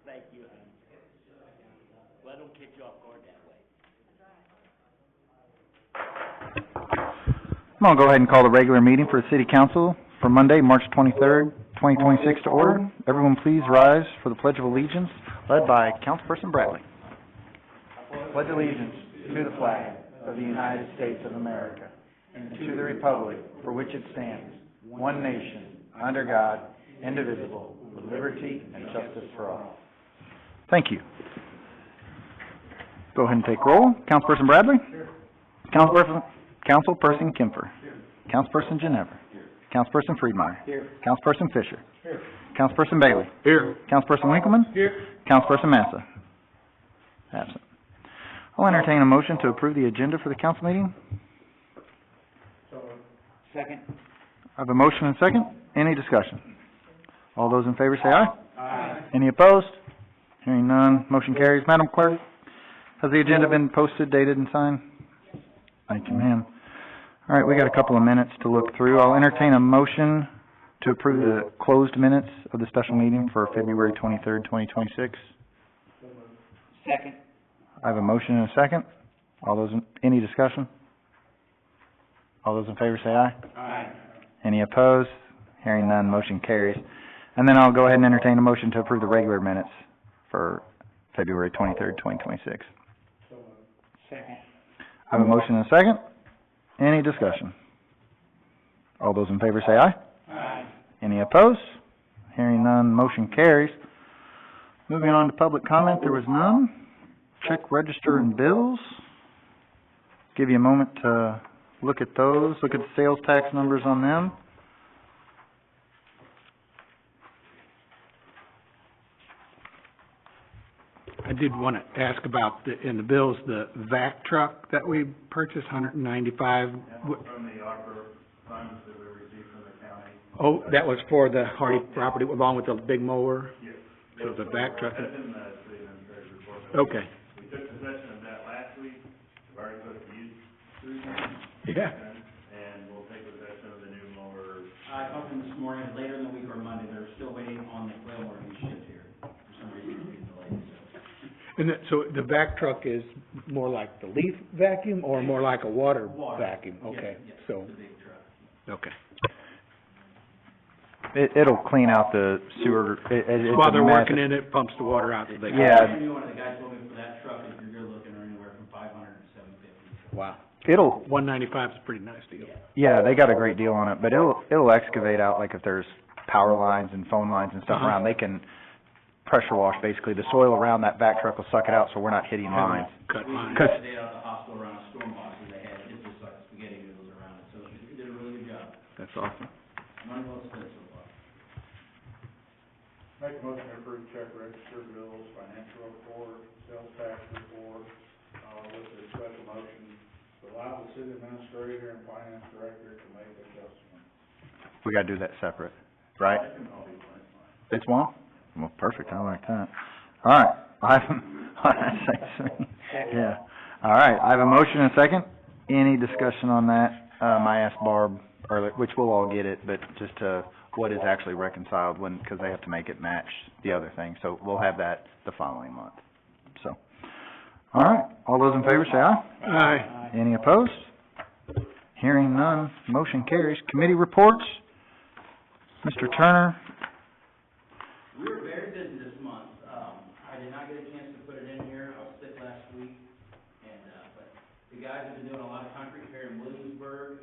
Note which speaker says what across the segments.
Speaker 1: Thank you. Well, I don't catch you off guard that way.
Speaker 2: I'm going to go ahead and call the regular meeting for the City Council for Monday, March 23rd, 2026 to order. Everyone please rise for the Pledge of Allegiance, led by Councilperson Bradley. Pledge allegiance to the flag of the United States of America and to the republic for which it stands, one nation, under God, indivisible, with liberty and justice for all. Thank you. Go ahead and take roll. Councilperson Bradley? Here. Councilperson Kempfer. Here. Councilperson Ginevra. Here. Councilperson Friedmeier. Here. Councilperson Fisher. Here. Councilperson Bailey. Here. Councilperson Winkleman. Here. Councilperson Massa. Absent. I'll entertain a motion to approve the agenda for the council meeting.
Speaker 1: Second.
Speaker 2: I have a motion and a second. Any discussion? All those in favor say aye. Aye. Any opposed? Hearing none, motion carries. Madam Clerk, has the agenda been posted, dated, and signed? Thank you, ma'am. All right, we got a couple of minutes to look through. I'll entertain a motion to approve the closed minutes of the special meeting for February 23rd, 2026.
Speaker 1: Second.
Speaker 2: I have a motion and a second. All those any discussion? All those in favor say aye.
Speaker 1: Aye.
Speaker 2: Any opposed? Hearing none, motion carries. And then I'll go ahead and entertain a motion to approve the regular minutes for February 23rd, 2026.
Speaker 1: Second.
Speaker 2: I have a motion and a second. Any discussion? All those in favor say aye.
Speaker 1: Aye.
Speaker 2: Any opposed? Hearing none, motion carries. Moving on to public comment, there was none. Check register and bills. Give you a moment to look at those, look at the sales tax numbers on them.
Speaker 3: I did want to ask about in the bills, the vac truck that we purchased, $195.
Speaker 2: From the ARPA funds that we received from the county.
Speaker 3: Oh, that was for the Hardy property along with the big mower?
Speaker 2: Yes.
Speaker 3: So the vac truck.
Speaker 2: That's in the city administrator's report.
Speaker 3: Okay.
Speaker 2: We took possession of that last week. We've already put the use through
Speaker 3: Yeah.
Speaker 2: and we'll take possession of the new mower.
Speaker 4: I talked to them this morning, later in the week or Monday, they're still waiting on the flail mower to be shipped here. For some reason, it's being delayed, so.
Speaker 3: And so the vac truck is more like the leaf vacuum or more like a water vacuum? Okay,
Speaker 4: Yes,
Speaker 3: so,
Speaker 4: it's a big truck.
Speaker 3: okay.
Speaker 2: It'll clean out the sewer. It's
Speaker 3: While they're working in it, pumps the water out that they.
Speaker 2: Yeah.
Speaker 4: One of the guys told me for that truck, if you're looking anywhere from $500 to $750.
Speaker 3: Wow.
Speaker 2: It'll,
Speaker 3: 195 is a pretty nice deal.
Speaker 2: yeah, they got a great deal on it, but it'll excavate out, like if there's power lines and phone lines and stuff around, they can pressure wash basically. The soil around that vac truck will suck it out so we're not hitting lines.
Speaker 3: Cut lines.
Speaker 2: Cause,
Speaker 4: They out of the hospital around a storm box that they had, it's just like spaghetti noodles around it, so they did a really good job.
Speaker 3: That's awesome.
Speaker 4: Money well spent so far.
Speaker 5: Make a motion to approve check register bills, financial report, sales tax report, with the special motion to allow the city administrator and finance director to make adjustments.
Speaker 2: We gotta do that separate, right?
Speaker 5: I can all be fine.
Speaker 2: It's one? Well, perfect, I like that. All right, yeah. All right, I have a motion and a second. Any discussion on that? I asked Barb earlier, which we'll all get it, but just what is actually reconciled when, because they have to make it match the other thing. So we'll have that the following month. So, all right, all those in favor say aye.
Speaker 3: Aye.
Speaker 2: Any opposed? Hearing none, motion carries. Committee reports. Mr. Turner.
Speaker 4: We were very busy this month. I did not get a chance to put it in here. I was sick last week. And, but the guys have been doing a lot of concrete repair in Williamsburg.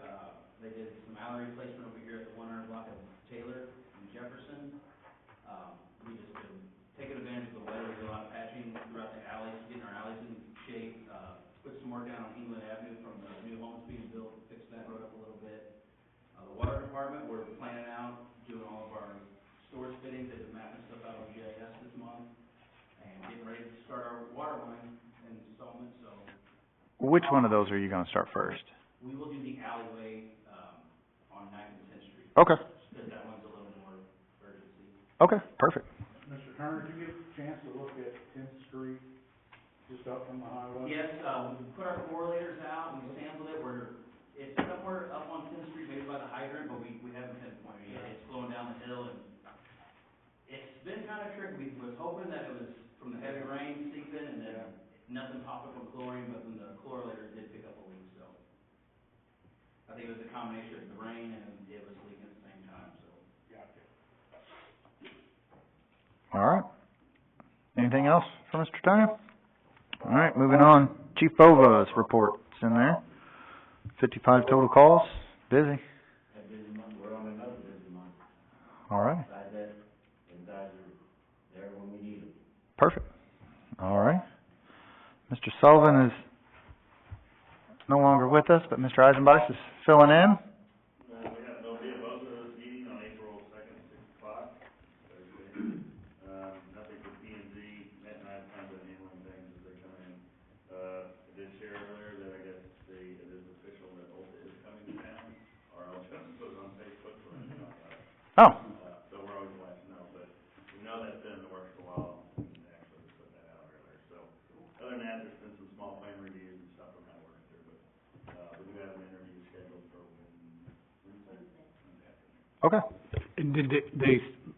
Speaker 4: They did some alley replacement over here at the 100 block of Taylor and Jefferson. We just been taking advantage of the weather. We did a lot of patching throughout the alleys, getting our alleys in shape. Put some work down on England Avenue from the new homes being built, fix that road up a little bit. The water department, we're planning out, doing all of our storage fittings, they've been mapping stuff out on GIS this month, and getting ready to start our water line installment, so
Speaker 2: Which one of those are you gonna start first?
Speaker 4: we will do the alleyway, on 9th and 10th Street.
Speaker 2: Okay,
Speaker 4: Because that one's a little more urgency.
Speaker 2: okay, perfect.
Speaker 5: Mr. Turner, did you get a chance to look at 10th Street, just up from the highway?
Speaker 4: Yes, we put our correlators out, we sampled it, it's somewhere up on 10th Street, maybe by the hydrant, but we haven't pinpointed it yet. It's flowing down the hill, and it's been kind of tricky. We was hoping that it was from the heavy rain seeping, and then nothing popped up from chlorine, but then the correlator did pick up a leak, so. I think it was a combination of the rain and it was leaking at the same time, so.
Speaker 5: Gotcha.
Speaker 2: All right. Anything else for Mr. Turner? All right, moving on. Chief Bova's report's in there. 55 total calls. Busy.
Speaker 1: A busy month, we're on another busy month.
Speaker 2: All right,
Speaker 1: Besides that, the guys are there when we need them.
Speaker 2: perfect. All right. Mr. Sullivan is no longer with us, but Mr. Eisenbach is filling in.
Speaker 6: We have no bid vote for this meeting on April 2nd, 6 o'clock, Thursday. Nothing for P and Z, Matt and I have kind of been handling things as they come in. I did share earlier that I guess it is official that Ulta is coming to town, or I'll just put it on Facebook for them to know about it.
Speaker 2: Oh,
Speaker 6: So we're always glad to know, but we know that's been in the works for a while, and actually we put that out earlier. So, other than that, there's been some small plan reviews and stuff we're kind of working through, but we do have an interview scheduled for Wednesday afternoon.
Speaker 2: okay.
Speaker 3: And did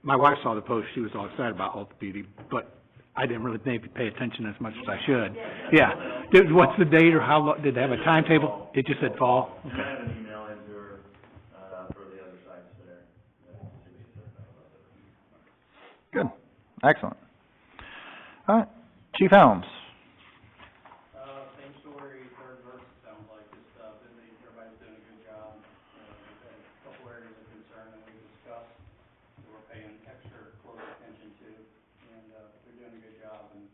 Speaker 3: my wife saw the post, she was all excited about Ulta Beauty, but I didn't really maybe pay attention as much as I should. Yeah. What's the date or how long, did they have a timetable? It just said fall?
Speaker 6: I have an email into her, for the other sites there, see what she said about it.
Speaker 2: Good. Excellent. All right. Chief Helms.
Speaker 7: Same story, third verse, sounds like, just, busy, everybody's doing a good job. We've had a couple areas of concern that we discussed, that we're paying extra close attention to, and, they're doing a good job, and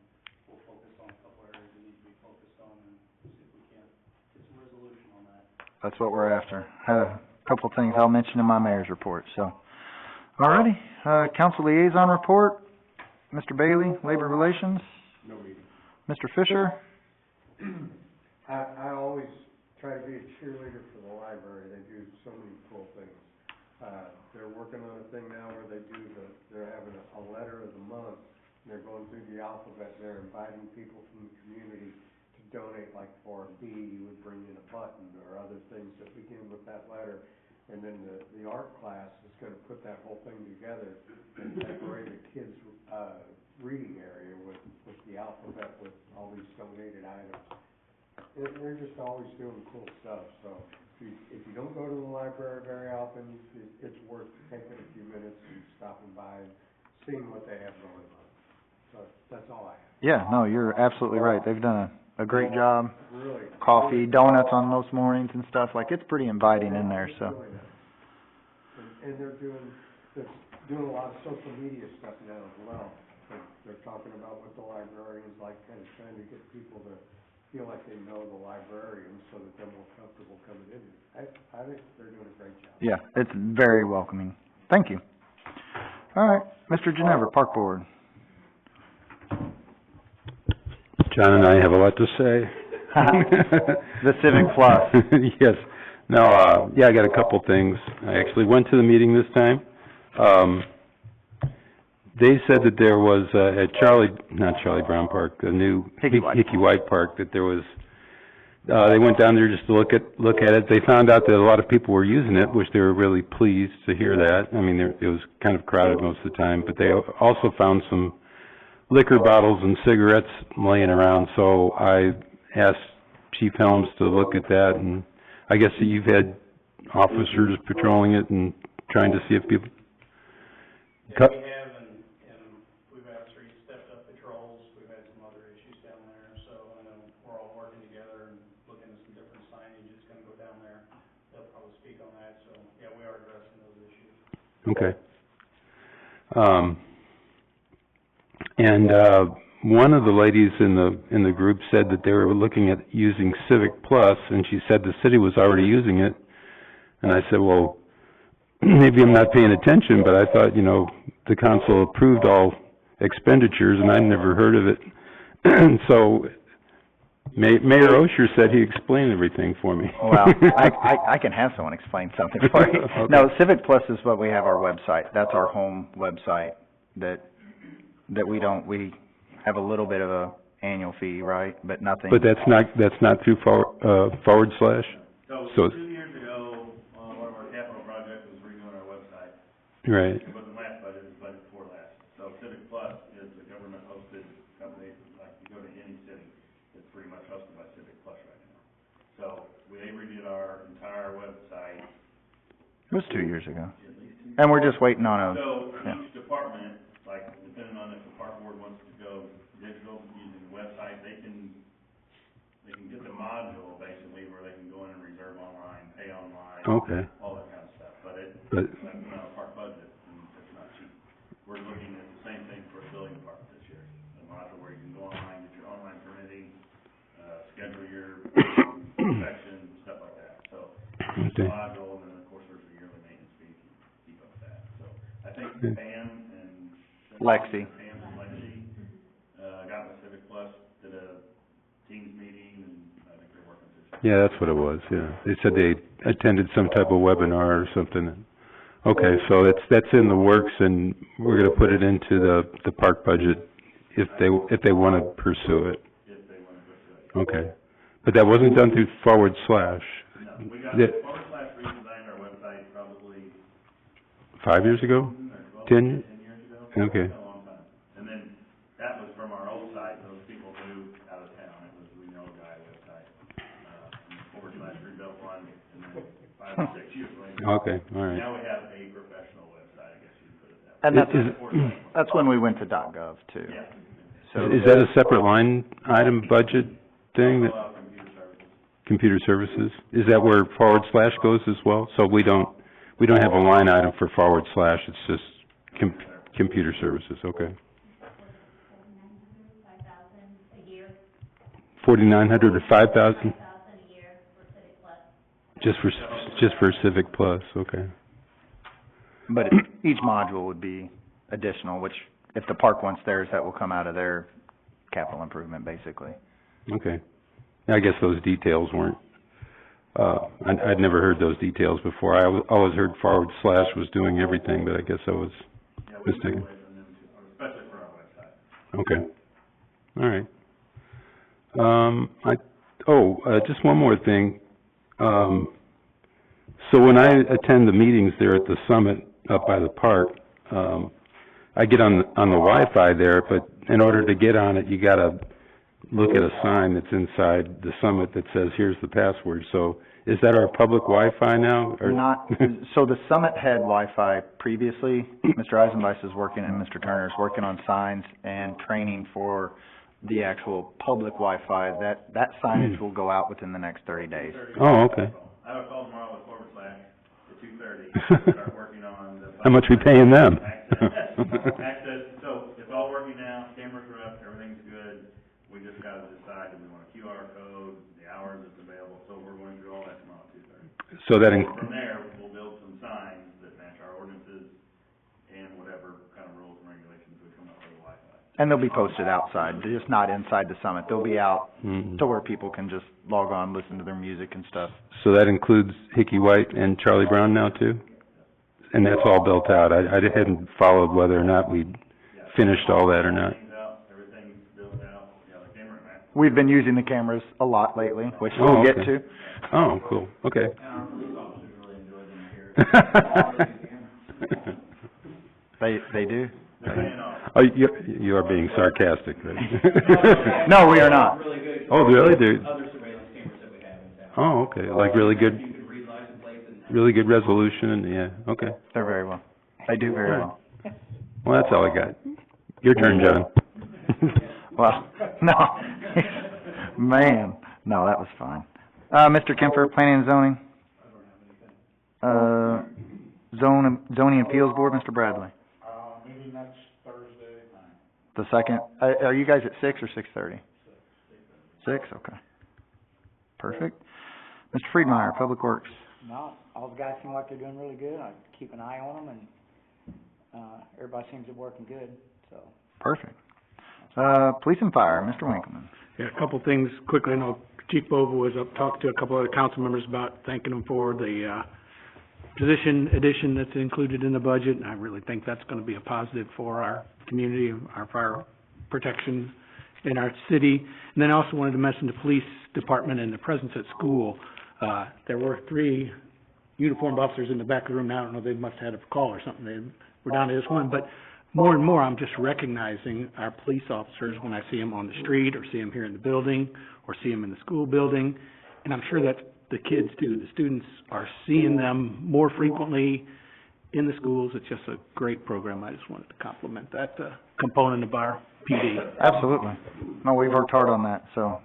Speaker 7: we'll focus on a couple areas that need to be focused on, and see if we can get some resolution on that.
Speaker 2: That's what we're after. Had a couple things I'll mention in my mayor's report, so. Alrighty, council liaison report. Mr. Bailey, Labor Relations.
Speaker 3: No meeting.
Speaker 2: Mr. Fisher.
Speaker 8: I always try to be a cheerleader for the library. They do so many cool things. They're working on a thing now where they're having a letter of the month, and they're going through the alphabet, and they're inviting people from the community to donate, like for a B, you would bring in a button or other things that begin with that letter. And then the art class is gonna put that whole thing together and decorate a kids', reading area with the alphabet, with all these donated items. They're just always doing cool stuff, so if you don't go to the library very often, it's worth taking a few minutes and stopping by and seeing what they have going on. So that's all I have.
Speaker 2: Yeah, no, you're absolutely right. They've done a great job.
Speaker 8: Really.
Speaker 2: Coffee, donuts on most mornings and stuff. Like, it's pretty inviting in there, so.
Speaker 8: Really nice. And they're doing a lot of social media stuff now as well. They're talking about what the librarians like, kind of trying to get people to feel like they know the librarians so that they're more comfortable coming in. I think they're doing a great job.
Speaker 2: Yeah, it's very welcoming. Thank you. All right, Mr. Ginevra, Park Board.
Speaker 9: John and I have a lot to say.
Speaker 2: The Civic Plus.
Speaker 9: Yes. No, yeah, I got a couple things. I actually went to the meeting this time. They said that there was, at not Charlie Brown Park, the new
Speaker 2: Hickey White.
Speaker 9: Hickey White Park, that there was, they went down there just to look at it. They found out that a lot of people were using it, which they were really pleased to hear that. I mean, it was kind of crowded most of the time, but they also found some liquor bottles and cigarettes laying around, so I asked Chief Helms to look at that, and I guess that you've had officers patrolling it and trying to see if people...
Speaker 7: Yeah, we have, and we've actually stepped up patrols. We've had some other issues down there, so I know we're all working together and looking at some different signage that's gonna go down there. They'll probably speak on that, so, yeah, we are addressing those issues.
Speaker 9: Okay. And one of the ladies in the group said that they were looking at using Civic Plus, and she said the city was already using it. And I said, well, maybe I'm not paying attention, but I thought, the council approved all expenditures, and I'd never heard of it. So Mayor Osher said he explained everything for me.
Speaker 2: Well, I can have someone explain something for you.
Speaker 9: Okay.
Speaker 2: No, Civic Plus is what we have our website. That's our home website that we have a little bit of a annual fee, right? But nothing.
Speaker 9: But that's not through forward slash?
Speaker 6: So 2 years ago, one of our capital projects was redoing our website.
Speaker 9: Right.
Speaker 6: It wasn't last budget, it was budget before last. So Civic Plus is a government-hosted company, like you go to any city, it's pretty much hosted by Civic Plus right now. So they redid our entire website.
Speaker 2: It was 2 years ago. And we're just waiting on
Speaker 6: So
Speaker 2: yeah.
Speaker 6: each department, like depending on if the park board wants to go digital using the website, they can get the module basically where they can go in and reserve online, pay online.
Speaker 9: Okay.
Speaker 6: All that kind of stuff, but it's not a park budget, and it's not cheap. We're looking at the same thing for the building department this year, a module where you can go online, get your online permitting, schedule your inspection, stuff like that. So, it's a module, and then of course there's a yearly maintenance fee to keep up with that. So, I think Pam and
Speaker 2: Lexi.
Speaker 6: Pam and Lexi, got with Civic Plus, did a Teams meeting, and I think they're working through.
Speaker 9: Yeah, that's what it was, yeah. They said they attended some type of webinar or something. Okay, so that's in the works, and we're gonna put it into the park budget if they wanna pursue it.
Speaker 6: If they want to pursue it.
Speaker 9: Okay. But that wasn't done through forward slash.
Speaker 6: No, we got
Speaker 9: That-
Speaker 6: forward slash redesigned our website probably
Speaker 9: 5 years ago?
Speaker 6: 12,
Speaker 9: 10?
Speaker 6: 10 years ago.
Speaker 9: Okay.
Speaker 6: It's been a long time. And then that was from our old site, those people moved out of town. It was We Know a Guy website. And forward slash rebuilt one, and then 5 or 6 years later.
Speaker 9: Okay, all right.
Speaker 6: Now we have a professional website, I guess you'd put it that way.
Speaker 2: And
Speaker 9: Is-
Speaker 2: that's when we went to .gov too.
Speaker 6: Yeah.
Speaker 2: So
Speaker 9: Is that a separate line item budget thing, that
Speaker 6: Allow computer services.
Speaker 9: computer services? Is that where forward slash goes as well? So we don't have a line item for forward slash, it's just computer services, okay. 4,900 to 5,000? Just for Civic Plus, okay.
Speaker 2: But each module would be additional, which if the park wants theirs, that will come out of their capital improvement, basically.
Speaker 9: Okay. I guess those details weren't, I'd never heard those details before. I always heard forward slash was doing everything, but I guess I was
Speaker 6: Yeah, we
Speaker 9: mistaken.
Speaker 6: move away from them too, especially for our website.
Speaker 9: Okay. All right. Just one more thing. So when I attend the meetings there at the summit up by the park, I get on the Wi-Fi there, but in order to get on it, you gotta look at a sign that's inside the summit that says, here's the password. So is that our public Wi-Fi now? Or
Speaker 2: Not, so the summit had Wi-Fi previously. Mr. Eisenbeiss is working and Mr. Turner is working on signs and training for the actual public Wi-Fi. That signage will go out within the next 30 days.
Speaker 9: Oh, okay.
Speaker 6: I have a call tomorrow with forward slash at 2:30, start working on the.
Speaker 9: How much we paying them?
Speaker 6: Access, so it's all working now, cameras are up, everything's good. We just gotta decide, do we want a QR code, the hours it's available, so we're going through all that tomorrow at 2:30.
Speaker 9: So that,
Speaker 6: From there, we'll build some signs that match our ordinances and whatever kind of rules we
Speaker 2: And they'll be posted outside, they're just not inside the summit. They'll be out
Speaker 9: Mhm.
Speaker 2: to where people can just log on, listen to their music and stuff.
Speaker 9: So that includes Hickey White and Charlie Brown now too? And that's all built out? I hadn't followed whether or not we'd finished all that or not.
Speaker 6: Everything's out, everything's built out, yeah, the camera man.
Speaker 2: We've been using the cameras a lot lately, which
Speaker 9: Oh,
Speaker 2: we'll get
Speaker 9: okay.
Speaker 2: to.
Speaker 9: Oh, cool, okay.
Speaker 4: And our police officers really enjoy them here.
Speaker 2: They do.
Speaker 9: Oh, you are being sarcastic, right?
Speaker 2: No, we are not.
Speaker 4: Really good.
Speaker 9: Oh, really? They're-
Speaker 4: Other surveillance cameras that we have in town.
Speaker 9: Oh, okay, like really
Speaker 4: You
Speaker 9: good,
Speaker 4: can read license plates and.
Speaker 9: really good resolution, and yeah, okay.
Speaker 2: They're very well. They do very well.
Speaker 9: Well, that's all I got. Your turn, John.
Speaker 2: Well, no, man, no, that was fine. Mr. Kemfer, Planning and Zoning. Zoning Appeals Board, Mr. Bradley.
Speaker 5: Meeting next Thursday night.
Speaker 2: The second, are you guys at 6 or 6:30? 6, okay. Perfect. Mr. Friedmeier, Public Works.
Speaker 10: No, all the guys seem like they're doing really good. I keep an eye on them, and, everybody seems to be working good, so.
Speaker 2: Perfect. Police and Fire, Mr. Winkleman.
Speaker 3: Yeah, a couple things quickly. I know Chief Bova was up, talked to a couple other council members about thanking them for the, position addition that's included in the budget, and I really think that's gonna be a positive for our community, our fire protection in our city. And then I also wanted to mention the police department and the presence at school. There were 3 uniformed officers in the back of the room. Now, I don't know, they must have had a call or something. They were down to this one, but more and more, I'm just recognizing our police officers when I see them on the street, or see them here in the building, or see them in the school building. And I'm sure that the kids too, the students are seeing them more frequently in the schools. It's just a great program. I just wanted to compliment that, component of our PD.
Speaker 2: Absolutely. No, we've worked hard on that, so.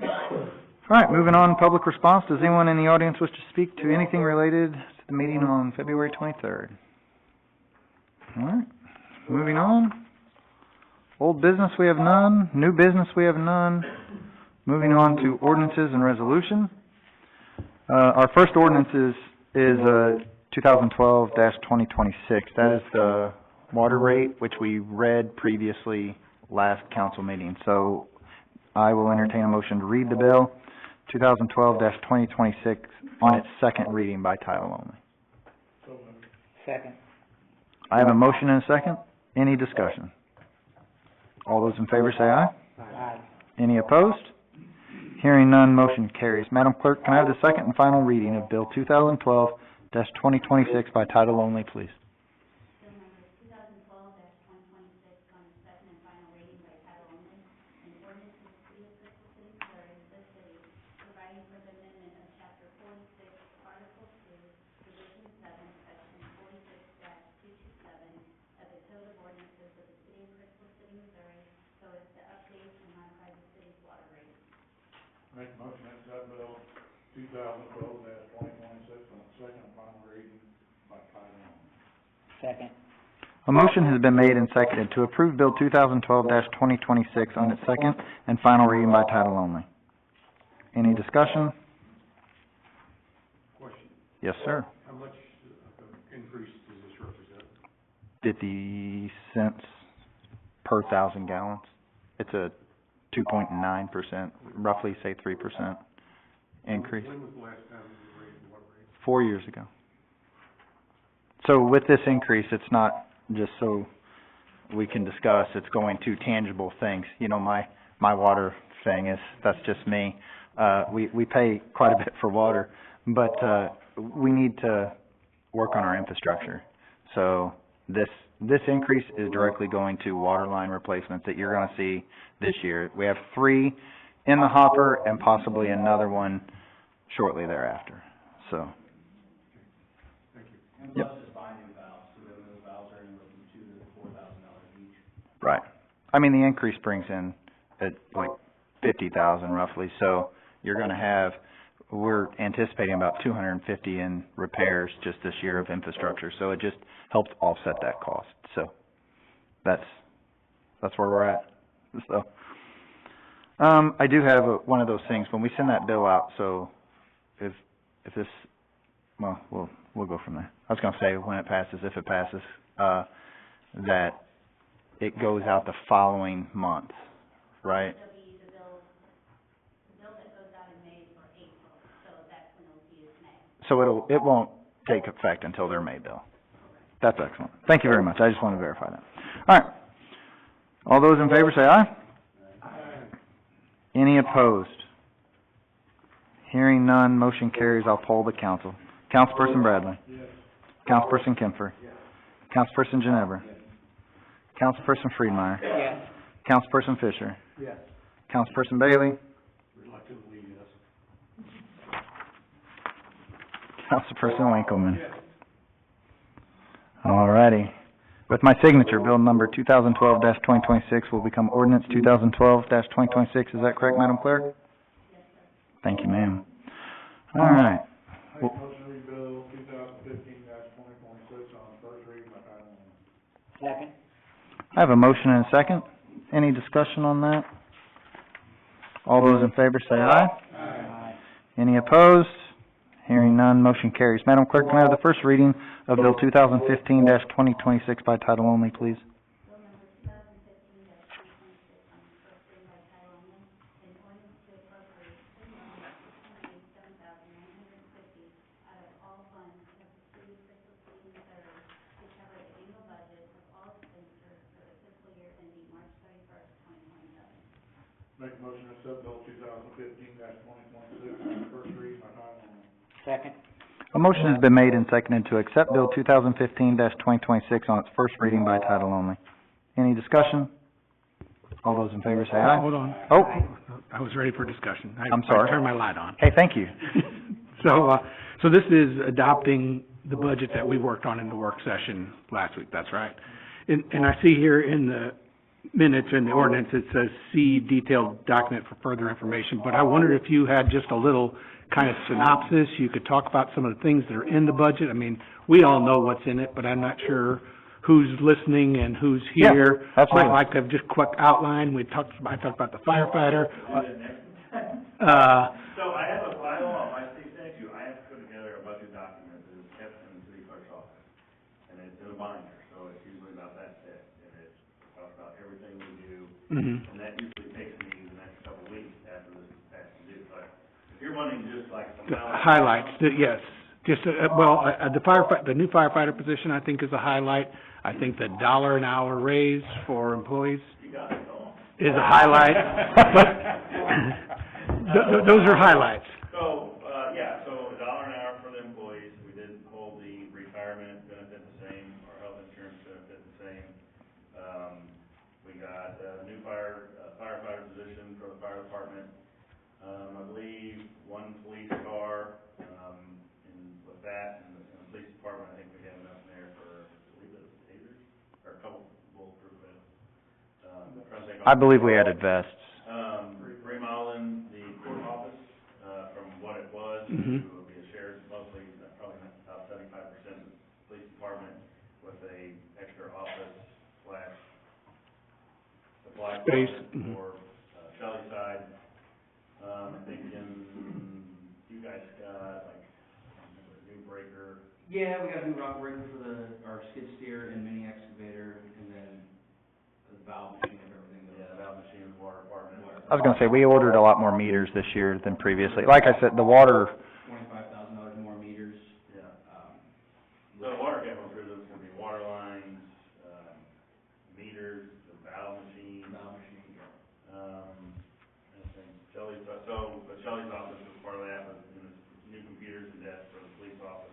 Speaker 2: All right, moving on, public response. Does anyone in the audience wish to speak to anything related to the meeting on February 23rd? All right, moving on. Old business, we have none. New business, we have none. Moving on to ordinances and resolution. Our first ordinance is 2012-2026. That is the water rate, which we read previously last council meeting. So I will entertain a motion to read the bill, 2012-2026, on its second reading by title only.
Speaker 10: Second.
Speaker 2: I have a motion and a second. Any discussion? All those in favor say aye.
Speaker 10: Aye.
Speaker 2: Any opposed? Hearing none, motion carries. Madam Clerk, can I have the second and final reading of Bill 2012-2026 by title only, please?
Speaker 11: Bill number 2012-2026 on its second and final reading by title only, an ordinance of the City of Crystal City, Missouri, the city, providing for the amendment of Chapter 46, Article 2, Division 7, Section 46-227 of the Code of Ordinances of the City of Crystal City, Missouri, so as to update and modify the city's water rate.
Speaker 5: Make a motion to accept bill 2012-2026 on its second and final reading by title only.
Speaker 10: Second.
Speaker 2: A motion has been made and seconded to approve Bill 2012-2026 on its second and final reading by title only. Any discussion?
Speaker 3: Question,
Speaker 2: Yes, sir.
Speaker 3: how much increase does this represent?
Speaker 2: 50 cents per 1,000 gallons. It's a 2.9%, roughly say 3% increase.
Speaker 3: When was the last time you raised the water rate?
Speaker 2: 4 years ago. So with this increase, it's not just so we can discuss, it's going to tangible things. You know, my water thing is, that's just me. We pay quite a bit for water, but, we need to work on our infrastructure. So this increase is directly going to water line replacements that you're gonna see this year. We have 3 in the hopper and possibly another one shortly thereafter, so.
Speaker 4: And
Speaker 2: Yep.
Speaker 4: plus just buying new valves, so those valves are anywhere from $2,000 to $4,000 each.
Speaker 2: Right. I mean, the increase brings in at like 50,000 roughly, so you're gonna have, we're anticipating about 250 in repairs just this year of infrastructure, so it just helps offset that cost, so that's where we're at, so. I do have one of those things, when we send that bill out, so if this, well, we'll go from there. I was gonna say when it passes, if it passes, that it goes out the following month, right?
Speaker 11: It'll be the bill that goes out in May for April, so that's when it'll be in May.
Speaker 2: So it won't take effect until their May bill. That's excellent. Thank you very much. I just want to verify that. All right. All those in favor say aye. Any opposed? Hearing none, motion carries. I'll poll the council. Councilperson Bradley.
Speaker 5: Yes.
Speaker 2: Councilperson Kemfer. Councilperson Ginevra. Councilperson Friedmeier.
Speaker 10: Yes.
Speaker 2: Councilperson Fisher.
Speaker 8: Yes.
Speaker 2: Councilperson Bailey.
Speaker 5: Reluctantly, yes.
Speaker 2: Councilperson Winkleman. Alrighty. With my signature, bill number 2012-2026 will become ordinance 2012-2026. Is that correct, Madam Clerk? Thank you, ma'am. Alright.
Speaker 5: Make a motion to read bill 2015-2026 on first reading by title only.
Speaker 10: Second.
Speaker 2: I have a motion and a second. Any discussion on that? All those in favor say aye.
Speaker 10: Aye.
Speaker 2: Any opposed? Hearing none, motion carries. Madam Clerk, can I have the first reading of Bill 2015-2026 by title only, please?
Speaker 11: Bill number 2015-326 on its first reading by title only, an ordinance to appropriate $2,687,950 out of all funds of the city of Crystal City, Missouri to cover the annual budget of all expenditures for the fiscal year ending March 31st, 2027.
Speaker 5: Make a motion to accept bill 2015-2026 on first reading by title only.
Speaker 10: Second.
Speaker 2: A motion has been made and seconded to accept Bill 2015-2026 on its first reading by title only. Any discussion? All those in favor say aye.
Speaker 3: Hold on.
Speaker 2: Oh,
Speaker 3: I was ready for discussion.
Speaker 2: I'm sorry.
Speaker 3: I turned my light on.
Speaker 2: hey, thank you.
Speaker 3: So this is adopting the budget that we worked on in the work session last week, that's right. And I see here in the minutes in the ordinance, it says, see detailed document for further information, but I wondered if you had just a little kind of synopsis, you could talk about some of the things that are in the budget. I mean, we all know what's in it, but I'm not sure who's listening and who's
Speaker 2: Yeah,
Speaker 3: here.
Speaker 2: absolutely.
Speaker 3: I'd like to have just quick outline. I talked about the firefighter.
Speaker 6: So I have a file on my state statute, I have to put together a budget document that is kept in the city clerk's office. And it's in a binder, so it's usually about that thick, and it talks about everything we do.
Speaker 3: Mhm.
Speaker 6: And that usually takes me the next couple of weeks after this is passed to do, but if you're wanting just like some
Speaker 3: The highlights, yes. Just, the new firefighter position, I think, is a highlight. I think the $1 an hour raise for employees
Speaker 6: You got it, go on.
Speaker 3: is a highlight. But those are highlights.
Speaker 6: So, so $1 an hour for the employees, we did hold the retirement benefit the same, our health insurance benefit the same. We got a new firefighter position for the fire department. I believe one police car, and with that, and the police department, I think we have enough in there for, I believe it was tasers, or a couple bulletproof vests. Trying to think
Speaker 2: I believe we added vests.
Speaker 6: Remodeling the court office, from what it was,
Speaker 3: Mhm.
Speaker 6: to be a shared, mostly, probably about 75% police department with a extra office / supply
Speaker 3: Space,
Speaker 6: closet
Speaker 3: mhm.
Speaker 6: for, Shelley's side. I'm thinking you guys got like, a new breaker.
Speaker 4: Yeah, we got a new rock breaker for our skid steer and mini excavator, and then the valve machine and everything.
Speaker 6: Valve machine, water department.
Speaker 2: I was gonna say, we ordered a lot more meters this year than previously. Like I said, the water,
Speaker 4: $25,000 more meters.
Speaker 6: Yeah. The water capital improvements gonna be water lines, meters, the valve machine. But Shelley's office was part of that, but new computers and desks for the police office.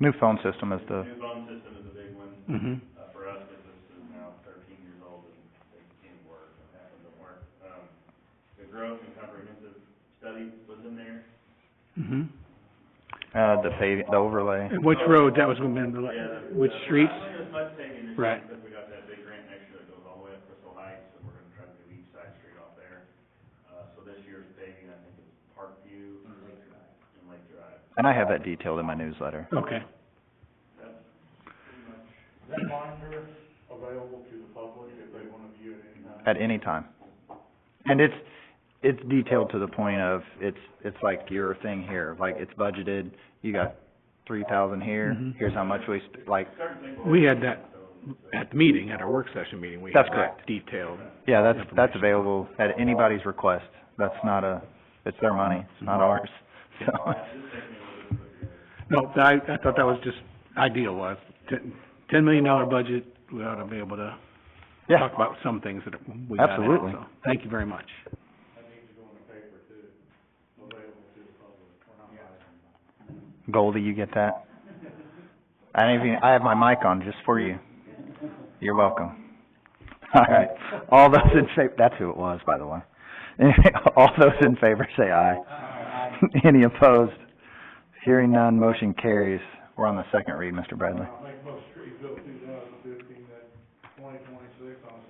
Speaker 2: new phone system is the,
Speaker 6: New phone system is a big one,
Speaker 3: Mhm.
Speaker 6: for us, because this is now 13 years old and it can't work, half of them don't work. The growth and comprehensive study was in there.
Speaker 3: Mhm.
Speaker 2: the paving, the overlay.
Speaker 3: And which road that was going to be, which streets?
Speaker 6: Not really as much paving this
Speaker 3: Right.
Speaker 6: year, because we got that big grant next year that goes all the way up Crystal Heights, and we're gonna try to do each side street off there. So this year's paving, I think, is Parkview and Lake Drive.
Speaker 2: And I have that detailed in my newsletter.
Speaker 3: Okay.
Speaker 6: That's pretty much.
Speaker 5: Is that binder available to the public if they wanna view it anytime?
Speaker 2: At any time. And it's detailed to the point of, it's like your thing here, like it's budgeted, you got 3,000 here,
Speaker 3: Mhm.
Speaker 2: here's how much we, like,
Speaker 6: Certain things.
Speaker 3: We had that. at the meeting, at our work session meeting, we
Speaker 2: That's
Speaker 3: had
Speaker 2: correct.
Speaker 3: that detailed.
Speaker 2: Yeah, that's
Speaker 3: information.
Speaker 2: available at anybody's request. That's not it's their money, it's not ours, so.
Speaker 3: No, I thought that was just ideal, was $10 million budget, we ought to be able to
Speaker 2: Yeah,
Speaker 3: talk about some things that we got now,
Speaker 2: Absolutely.
Speaker 3: so, thank you very much.
Speaker 5: That needs to go in the paper too, available to the public, we're not buying.
Speaker 2: Goldie, you get that? I have my mic on just for you. You're welcome. All right, all those in favor, that's who it was, by the way. All those in favor say aye. Any opposed? Hearing none, motion carries. We're on the second read, Mr. Bradley.
Speaker 5: Make a motion to read Bill 2015-2026 on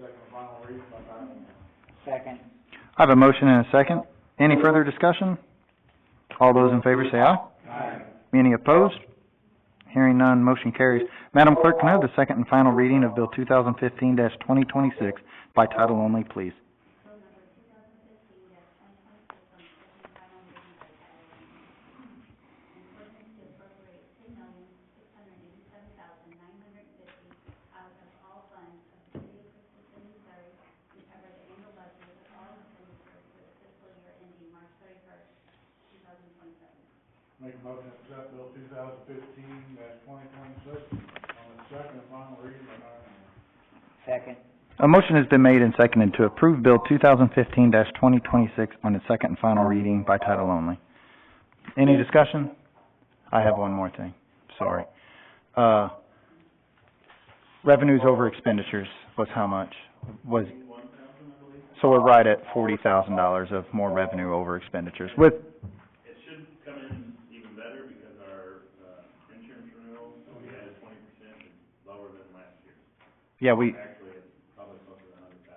Speaker 5: second and final reading by title only.
Speaker 10: Second.
Speaker 2: I have a motion and a second. Any further discussion? All those in favor say aye.
Speaker 5: Aye.
Speaker 2: Any opposed? Hearing none, motion carries. Madam Clerk, can I have the second and final reading of Bill 2015-2026 by title only, please?
Speaker 5: Make a motion to accept Bill 2015-2026 on its second and final reading by title only.
Speaker 10: Second.
Speaker 2: A motion has been made and seconded to approve Bill 2015-2026 on its second and final reading by title only. Any discussion? I have one more thing, sorry. Revenues over expenditures was how much? So we're right at $40,000 of more revenue over expenditures with,
Speaker 6: It should come in even better because our, insurance renewal, we had 20% lower than last year.
Speaker 2: yeah, we
Speaker 6: Actually, it's probably closer to 100,000.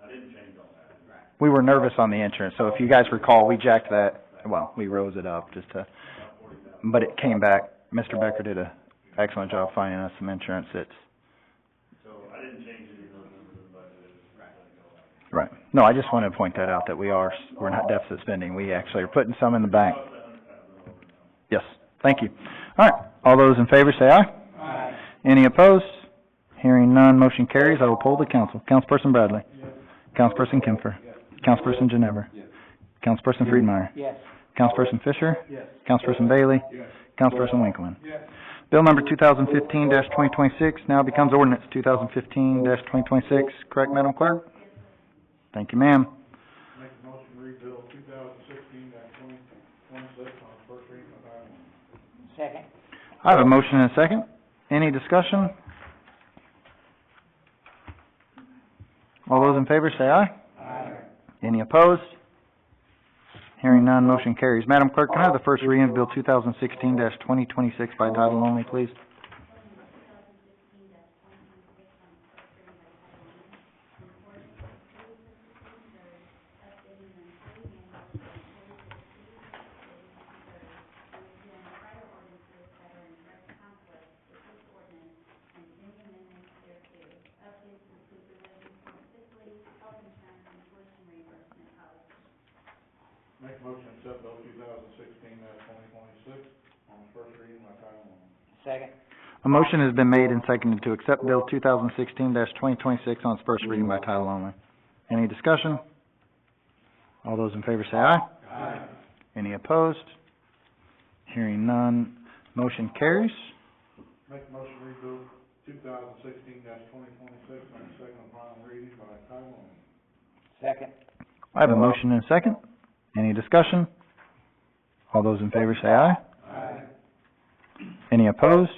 Speaker 6: I didn't change all that. Right.
Speaker 2: were nervous on the insurance, so if you guys recall, we jacked that, well, we rose it up just to, but it came back. Mr. Becker did a excellent job finding us some insurance that's,
Speaker 6: So I didn't change any of those numbers in the budget, just let it go out.
Speaker 2: right. No, I just wanted to point that out, that we're not deficit spending, we actually are putting some in the bank.
Speaker 6: About 100,000 over now.
Speaker 2: Yes, thank you. All right, all those in favor say aye.
Speaker 10: Aye.
Speaker 2: Any opposed? Hearing none, motion carries. I will poll the council. Councilperson Bradley.
Speaker 5: Yes.
Speaker 2: Councilperson Kemfer.
Speaker 5: Yes.
Speaker 2: Councilperson Ginever.
Speaker 5: Yes.
Speaker 2: Councilperson Friedmeier.
Speaker 10: Yes.
Speaker 2: Councilperson Fisher.
Speaker 5: Yes.
Speaker 2: Councilperson Bailey.
Speaker 5: Yes.
Speaker 2: Councilperson Winkleman.
Speaker 5: Yes.
Speaker 2: Bill number 2015-2026 now becomes ordinance 2015-2026. Correct, Madam Clerk? Thank you, ma'am.
Speaker 5: Make a motion to read Bill 2016-2026 on its first reading by title only.
Speaker 10: Second.
Speaker 2: I have a motion and a second. Any discussion? All those in favor say aye.
Speaker 10: Aye.
Speaker 2: Any opposed? Hearing none, motion carries. Madam Clerk, can I have the first reading of Bill 2016-2026 by title only, please?
Speaker 5: Make a motion to accept Bill 2016-2026 on its first reading by title only.
Speaker 10: Second.
Speaker 2: A motion has been made and seconded to accept Bill 2016-2026 on its first reading by title only. Any discussion? All those in favor say aye.
Speaker 5: Aye.
Speaker 2: Any opposed? Hearing none, motion carries.
Speaker 5: Make a motion to read Bill 2016-2026 on its second and final reading by title only.
Speaker 10: Second.
Speaker 2: I have a motion and a second. Any discussion? All those in favor say aye.
Speaker 5: Aye.
Speaker 2: Any opposed?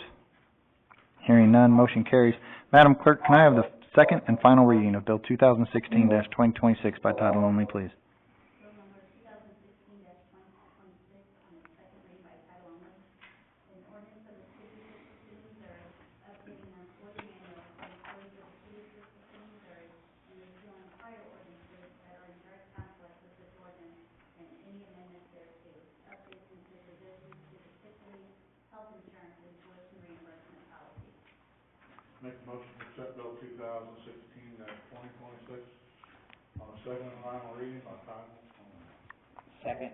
Speaker 2: Hearing none, motion carries. Madam Clerk, can I have the second and final reading of Bill 2016-2026 by title only, please?
Speaker 5: Make a motion to accept Bill 2016-2026 on its second and final reading by title only.
Speaker 10: Second.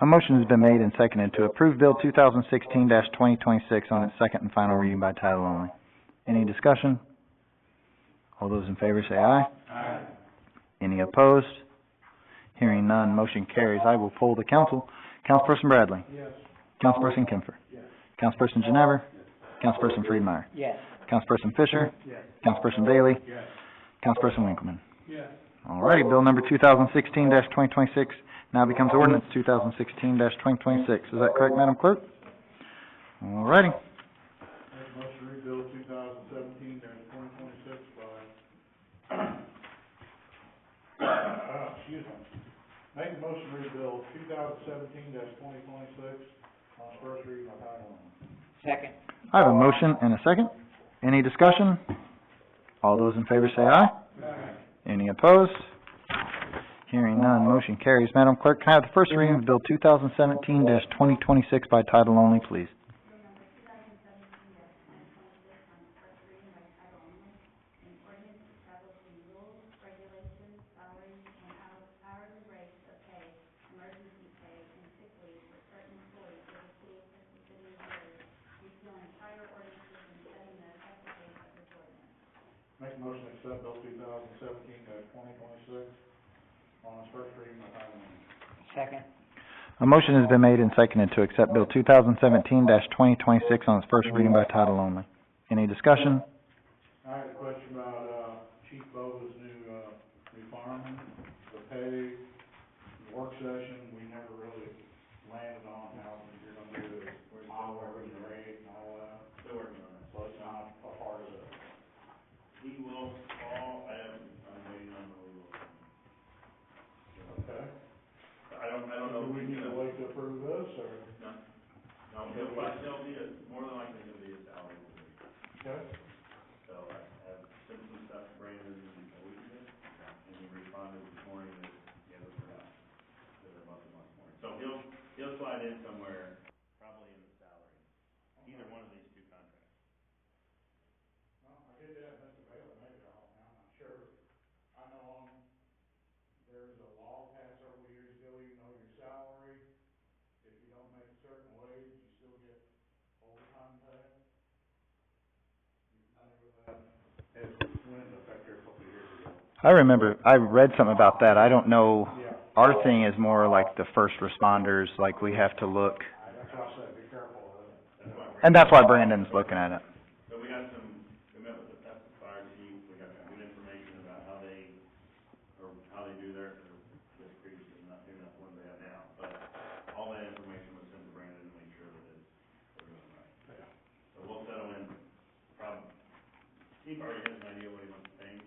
Speaker 2: A motion has been made and seconded to approve Bill 2016-2026 on its second and final reading by title only. Any discussion? All those in favor say aye.
Speaker 1: Aye.
Speaker 2: Any opposed? Hearing none, motion carries. I will poll the council. Councilperson Bradley?
Speaker 5: Yes.
Speaker 2: Councilperson Kempfer?
Speaker 5: Yes.
Speaker 2: Councilperson Ginever? Councilperson Friedmeier?
Speaker 10: Yes.
Speaker 2: Councilperson Fisher?
Speaker 5: Yes.
Speaker 2: Councilperson Bailey?
Speaker 5: Yes.
Speaker 2: Councilperson Winkleman?
Speaker 5: Yes.
Speaker 2: Alrighty, bill number 2016-2026 now becomes ordinance 2016-2026. Is that correct, Madam Clerk? Alrighty.
Speaker 5: Make a motion to read bill 2017-2026 by, excuse me. Make a motion to read bill 2017-2026 on its first reading by title only.
Speaker 10: Second.
Speaker 2: I have a motion and a second. Any discussion? All those in favor say aye. Any opposed? Hearing none, motion carries. Madam Clerk, can I have the first reading of Bill 2017-2026 by title only, please?
Speaker 5: Make a motion to accept bill 2017-2026 on its first reading by title only.
Speaker 10: Second.
Speaker 2: A motion has been made and seconded to accept Bill 2017-2026 on its first reading by title only. Any discussion?
Speaker 5: I had a question about, Chief Bova's new fireman, the pay, the work session, we never really landed on how you're gonna do the hour and the rate and all that.
Speaker 6: Still working on it.
Speaker 5: So it's not a part of it.
Speaker 6: He will call, I'm waiting on the legal.
Speaker 5: Okay.
Speaker 6: I don't know.
Speaker 5: Do we need to wait to approve this, or?
Speaker 6: No, he'll be more than likely he'll be a salary.
Speaker 5: Okay.
Speaker 6: So I have sent some stuff to Brandon a week ago, and he responded this morning that, yeah, those are not, they're month morning. So he'll slide in somewhere, probably in the salary, either one of these two contracts.
Speaker 5: Well, I did that, Mr. Bailey made it all, now I'm not sure. I know there's a law passed several years ago, even though your salary, if you don't make a certain wage, you still get overtime pay. You familiar with that? It went into effect here a couple of years ago.
Speaker 2: I remember, I read something about that. I don't know,
Speaker 5: Yeah.
Speaker 2: our thing is more like the first responders, like we have to look,
Speaker 5: That's why I said be careful of it.
Speaker 2: and that's why Brandon's looking at it.
Speaker 6: So we met with the fire chief, we got some good information about how they do their decrease and not doing that one they have now. But all that information was sent to Brandon to make sure that they're doing right.
Speaker 5: Yeah.
Speaker 6: So we'll settle in, Steve already has an idea what he wants to pay, and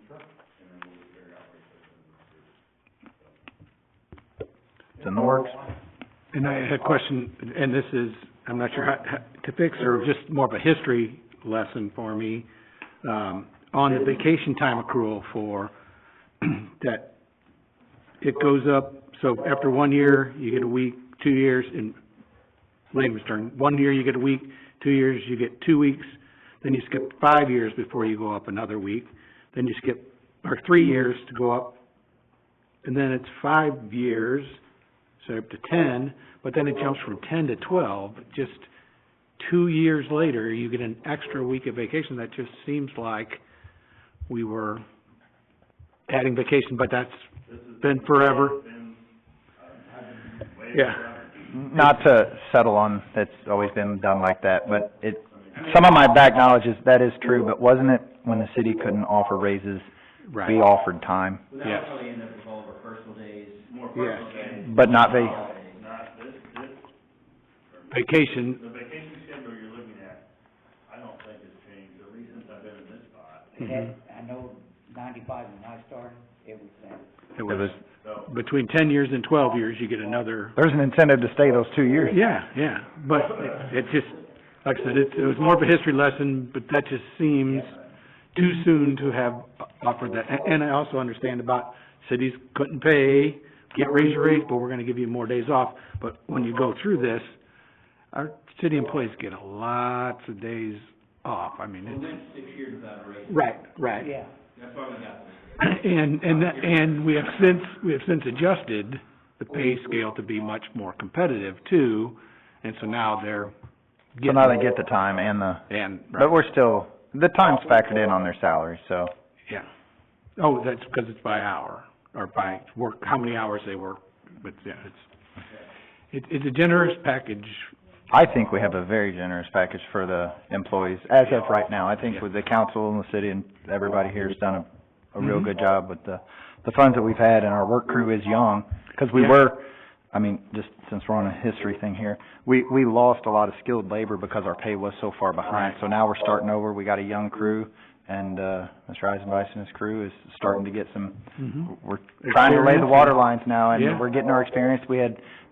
Speaker 6: then we'll just figure out what he's going to do.
Speaker 2: It's in the works.
Speaker 3: And I had a question, and this is, I'm not sure how to fix, or just more of a history lesson for me, on the vacation time accrual for, that it goes up, so after 1 year, you get a week, 2 years, in William's turn, 1 year you get a week, 2 years you get 2 weeks, then you skip 5 years before you go up another week, then you skip, or 3 years to go up, and then it's 5 years, so up to 10, but then it jumps from 10 to 12, just 2 years later, you get an extra week of vacation. That just seems like we were adding vacation, but that's been forever. Yeah.
Speaker 2: Not to settle on, it's always been done like that, but some of my back knowledge is that is true, but wasn't it when the city couldn't offer raises,
Speaker 3: Right.
Speaker 2: we offered time,
Speaker 4: Well,
Speaker 3: Yes.
Speaker 4: that'll probably end up with all of our personal days.
Speaker 6: More
Speaker 3: Yeah.
Speaker 6: personal days,
Speaker 2: but not
Speaker 6: not this,
Speaker 3: Vacation,
Speaker 6: the vacation schedule you're looking at, I don't think has changed, at least since I've been in this spot.
Speaker 10: I know 95 when I started, it was that.
Speaker 3: it
Speaker 2: It
Speaker 3: was,
Speaker 2: was,
Speaker 6: So,
Speaker 3: between 10 years and 12 years, you get another.
Speaker 2: there's an incentive to stay those 2 years.
Speaker 3: Yeah, but it just, like I said, it was more of a history lesson, but that just seems too soon to have offered that. And I also understand about cities couldn't pay, can't raise your rate, but we're gonna give you more days off. But when you go through this, our city employees get lots of days off. I mean,
Speaker 4: We
Speaker 3: it's.
Speaker 4: went 6 years without a raise.
Speaker 3: Right.
Speaker 10: Yeah.
Speaker 4: That's why we got this.
Speaker 3: And we have since adjusted the pay scale to be much more competitive too, and so now they're
Speaker 2: So
Speaker 3: getting.
Speaker 2: now they get the time and the,
Speaker 3: And,
Speaker 2: but we're still, the time's factored in on their salary, so.
Speaker 3: yeah, Oh, that's because it's by hour, or by work, how many hours they work, but yeah, it's a generous package.
Speaker 2: I think we have a very generous package for the employees, as of right now. I think with the council and the city and everybody here has done a real good job with the funds that we've had, and our work crew is young, because we were, I mean, just since we're on a history thing here, we lost a lot of skilled labor because our pay was so far behind. So now we're starting over, we got a young crew, and, Mr. Eisenbeiss and his crew is starting to get some, we're trying to lay the water lines now, and we're getting our experience.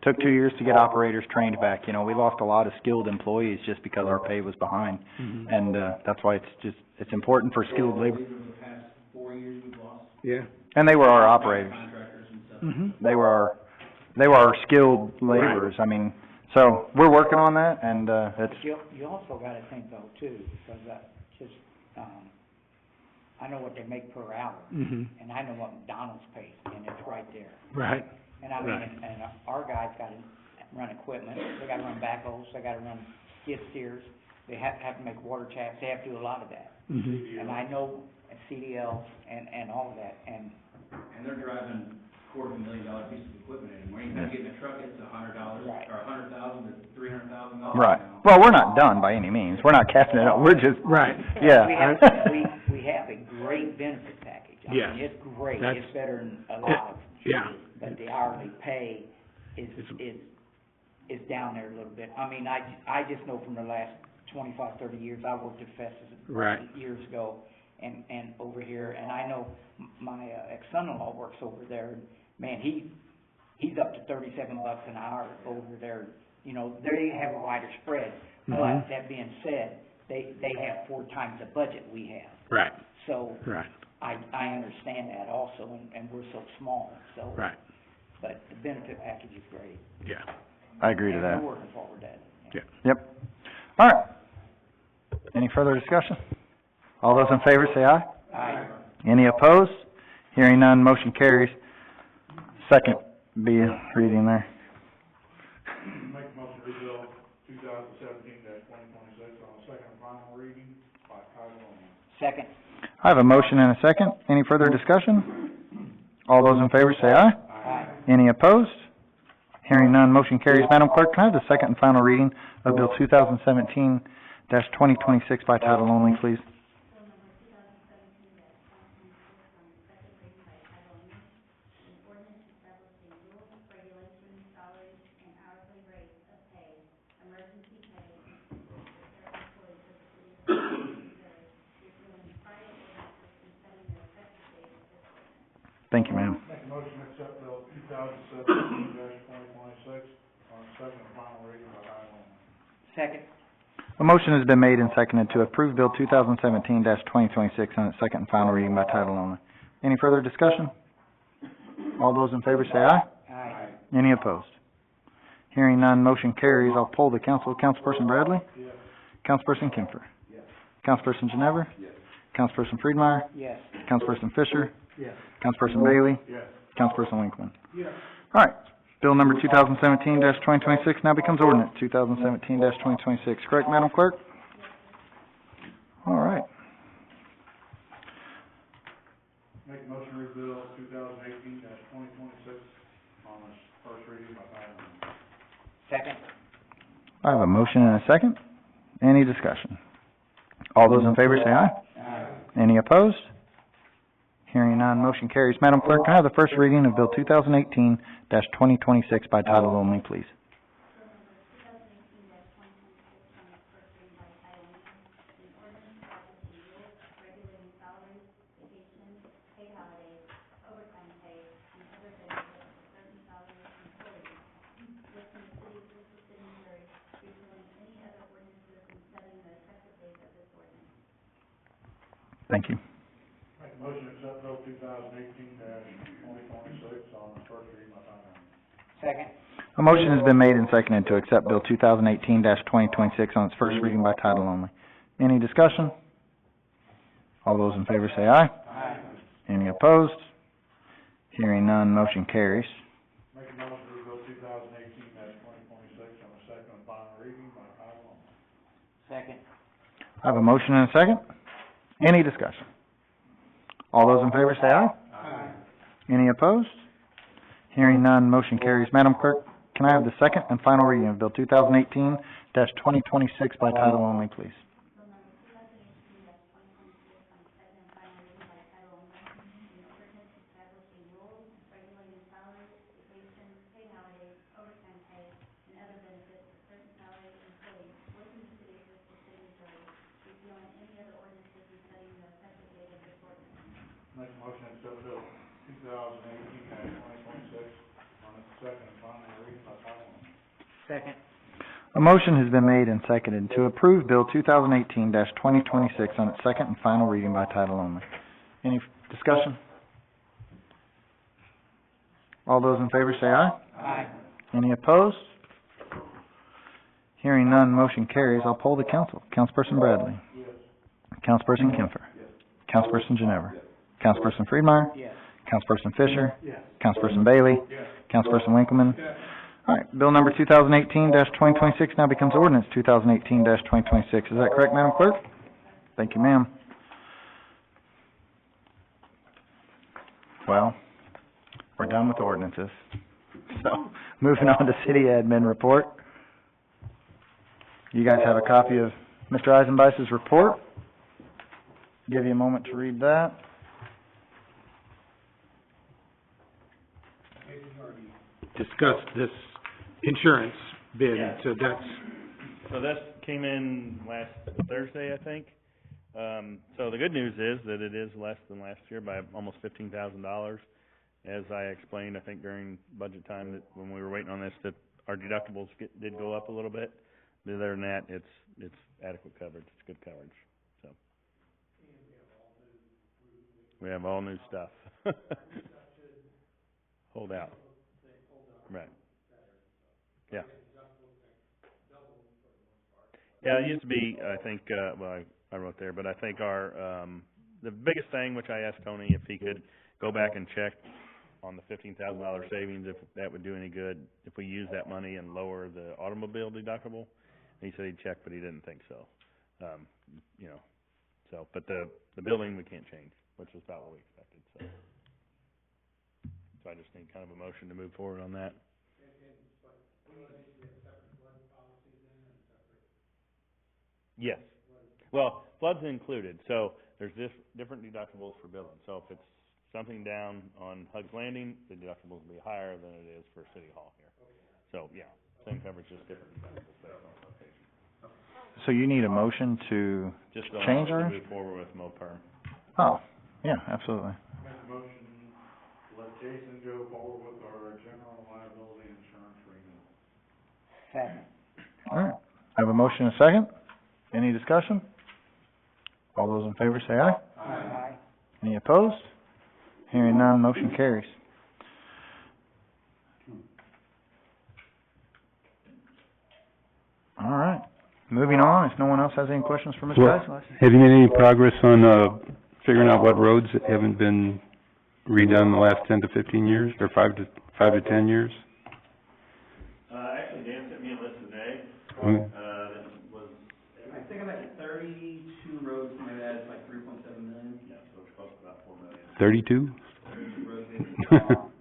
Speaker 2: Took 2 years to get operators trained back, you know, we lost a lot of skilled employees just because our pay was behind. And, that's why it's important for skilled labor.
Speaker 4: In the past 4 years we've lost
Speaker 3: Yeah.
Speaker 2: And they were our operators.
Speaker 4: contractors and stuff.
Speaker 2: They were our skilled laborers, I mean, so we're working on that, and, it's,
Speaker 10: But you also gotta think though too, because I know what they make per hour, and I know what McDonald's pays, and it's right there.
Speaker 3: Right.
Speaker 10: And I mean,
Speaker 3: Right.
Speaker 10: and our guys gotta run equipment, they gotta run backhoes, they gotta run skid steers, they have to make water taps, they have to do a lot of that. And I know CDL and all of that, and
Speaker 4: And they're driving $250,000 piece of equipment anymore. Anytime you get in a truck, it's $100,
Speaker 10: Right.
Speaker 4: or $100,000 to $300,000
Speaker 2: right.
Speaker 4: now.
Speaker 2: Well, we're not done by any means, we're not capping it up, we're just,
Speaker 3: Right.
Speaker 2: yeah.
Speaker 10: we have a great benefit package. I
Speaker 3: Yes.
Speaker 10: mean, it's great,
Speaker 3: That's-
Speaker 10: it's better than a lot of,
Speaker 3: Yeah.
Speaker 10: but the hourly pay is down there a little bit. I mean, I just know from the last 25, 30 years, I worked at Festus
Speaker 3: Right.
Speaker 10: years ago, and over here, and I know my ex-son-in-law works over there, and man, he's up to $37 an hour over there. You know, they have a wider spread, but that being said, they have 4 times the budget we have.
Speaker 3: Right.
Speaker 10: So,
Speaker 3: Right.
Speaker 10: I understand that also, and we're so small, so.
Speaker 3: Right.
Speaker 10: But the benefit package is great.
Speaker 3: Yeah.
Speaker 2: I agree to
Speaker 10: And
Speaker 2: that.
Speaker 10: we're working forward to that.
Speaker 3: Yeah.
Speaker 2: Yep. All right. Any further discussion? All those in favor say aye.
Speaker 10: Aye.
Speaker 2: Any opposed? Hearing none, motion carries. Second be a reading there.
Speaker 5: Make a motion to read bill 2017-2026 on second and final reading by title only.
Speaker 10: Second.
Speaker 2: I have a motion and a second. Any further discussion? All those in favor say aye.
Speaker 10: Aye.
Speaker 2: Any opposed? Hearing none, motion carries. Madam Clerk, can I have the second and final reading of Bill 2017-2026 by title only, please? Thank you, ma'am.
Speaker 5: Make a motion to accept bill 2017-2026 on second and final reading by title only.
Speaker 10: Second.
Speaker 2: A motion has been made and seconded to approve Bill 2017-2026 on its second and final reading by title only. Any further discussion? All those in favor say aye.
Speaker 10: Aye.
Speaker 2: Any opposed? Hearing none, motion carries. I'll poll the council. Councilperson Bradley?
Speaker 5: Yes.
Speaker 2: Councilperson Kemfer? Yes. Councilperson Ginever? Yes. Councilperson Friedmeier?
Speaker 10: Yes.
Speaker 2: Councilperson Fisher?
Speaker 10: Yes.
Speaker 2: Councilperson Bailey?
Speaker 5: Yes.
Speaker 2: Councilperson Winkman?
Speaker 5: Yes.
Speaker 2: All right. Bill number 2017-2026 now becomes ordinance 2017-2026. Correct, Madam Clerk? All right.
Speaker 5: Make a motion to read bill 2018-2026 on its first reading by title only.
Speaker 10: Second.
Speaker 2: I have a motion and a second. Any discussion? All those in favor say aye.
Speaker 10: Aye.
Speaker 2: Any opposed? Hearing none, motion carries. Madam Clerk, can I have the first reading of Bill 2018-2026 by title only, please? Thank you.
Speaker 5: Make a motion to accept bill 2018-2026 on its first reading by title only.
Speaker 10: Second.
Speaker 2: A motion has been made and seconded to accept Bill 2018-2026 on its first reading by title only. Any discussion? All those in favor say aye.
Speaker 10: Aye.
Speaker 2: Any opposed? Hearing none, motion carries.
Speaker 5: Make a motion to read bill 2018-2026 on the second and final reading by title only.
Speaker 10: Second.
Speaker 2: I have a motion and a second. Any discussion? All those in favor say aye.
Speaker 3: Aye.
Speaker 2: Any opposed? Hearing none, motion carries. Madam Clerk, can I have the second and final reading of Bill 2018-2026 by title only, please?
Speaker 11: Bill number 2018-2026 on its second and final reading by title only, an ordinance establishing rules, regulating salaries, vacations, paid holidays, overtime pay, and other benefits of certain salaried employees working in the city of Crystal City, Missouri, repealing any other ordinances and setting the effective date of this ordinance.
Speaker 5: Make a motion to accept Bill 2018-2026 on its second and final reading by title only.
Speaker 10: Second.
Speaker 2: A motion has been made and seconded to approve Bill 2018-2026 on its second and final reading by title only. Any discussion? All those in favor say aye.
Speaker 10: Aye.
Speaker 2: Any opposed? Hearing none, motion carries. I'll poll the council. Councilperson Bradley.
Speaker 5: Yes.
Speaker 2: Councilperson Kempfer. Councilperson Ginever. Councilperson Friedmeier.
Speaker 10: Yes.
Speaker 2: Councilperson Fisher.
Speaker 5: Yes.
Speaker 2: Councilperson Bailey.
Speaker 5: Yes.
Speaker 2: Councilperson Winkleman. All right, bill number 2018-2026 now becomes ordinance 2018-2026. Is that correct, Madam Clerk? Thank you, ma'am. Well, we're done with ordinances. So, moving on to city admin report. You guys have a copy of Mr. Eisenbice's report. Give you a moment to read that.
Speaker 3: Discussed this insurance bid,
Speaker 6: Yeah.
Speaker 3: so that's,
Speaker 6: So this came in last Thursday, I think. So the good news is that it is less than last year by almost $15,000. As I explained, I think during budget time, that when we were waiting on this, that our deductibles did go up a little bit. But other than that, it's adequate coverage, it's good coverage, so. We have all new stuff. Hold out. Right. Yeah. Yeah, it used to be, I think, well, I wrote there, but I think our, the biggest thing, which I asked Tony if he could go back and check on the $15,000 savings, if that would do any good, if we use that money and lower the automobile deductible. And he said he'd check, but he didn't think so. You know, so, but the building we can't change, which is about what we expected, so. So I just need kind of a motion to move forward on that. Yes. Well, flood's included, so there's different deductibles for billing. So if it's something down on Hugg's Landing, the deductibles will be higher than it is for City Hall here. So, yeah, same coverage, just different deductibles based on location.
Speaker 2: So you need a motion to
Speaker 6: Just
Speaker 2: change
Speaker 6: to
Speaker 2: ours?
Speaker 6: move forward with MOPER.
Speaker 2: Oh, yeah, absolutely.
Speaker 5: Make a motion to let Jason go forward with our general liability insurance renewal.
Speaker 10: Second.
Speaker 2: All right, I have a motion and a second. Any discussion? All those in favor say aye.
Speaker 10: Aye.
Speaker 2: Any opposed? Hearing none, motion carries. All right, moving on, if no one else has any questions for Mr.
Speaker 9: Well,
Speaker 2: Eisenbice?
Speaker 9: have you made any progress on, figuring out what roads haven't been redone in the last 10 to 15 years, or 5 to 10 years?
Speaker 6: Actually, Dan sent me a list today,
Speaker 9: Okay.
Speaker 6: that was,
Speaker 4: I think I'm at 32 roads, maybe that's like 3.7 million.
Speaker 6: yeah, so it's close to about 4 million.
Speaker 9: 32?
Speaker 4: 32 roads.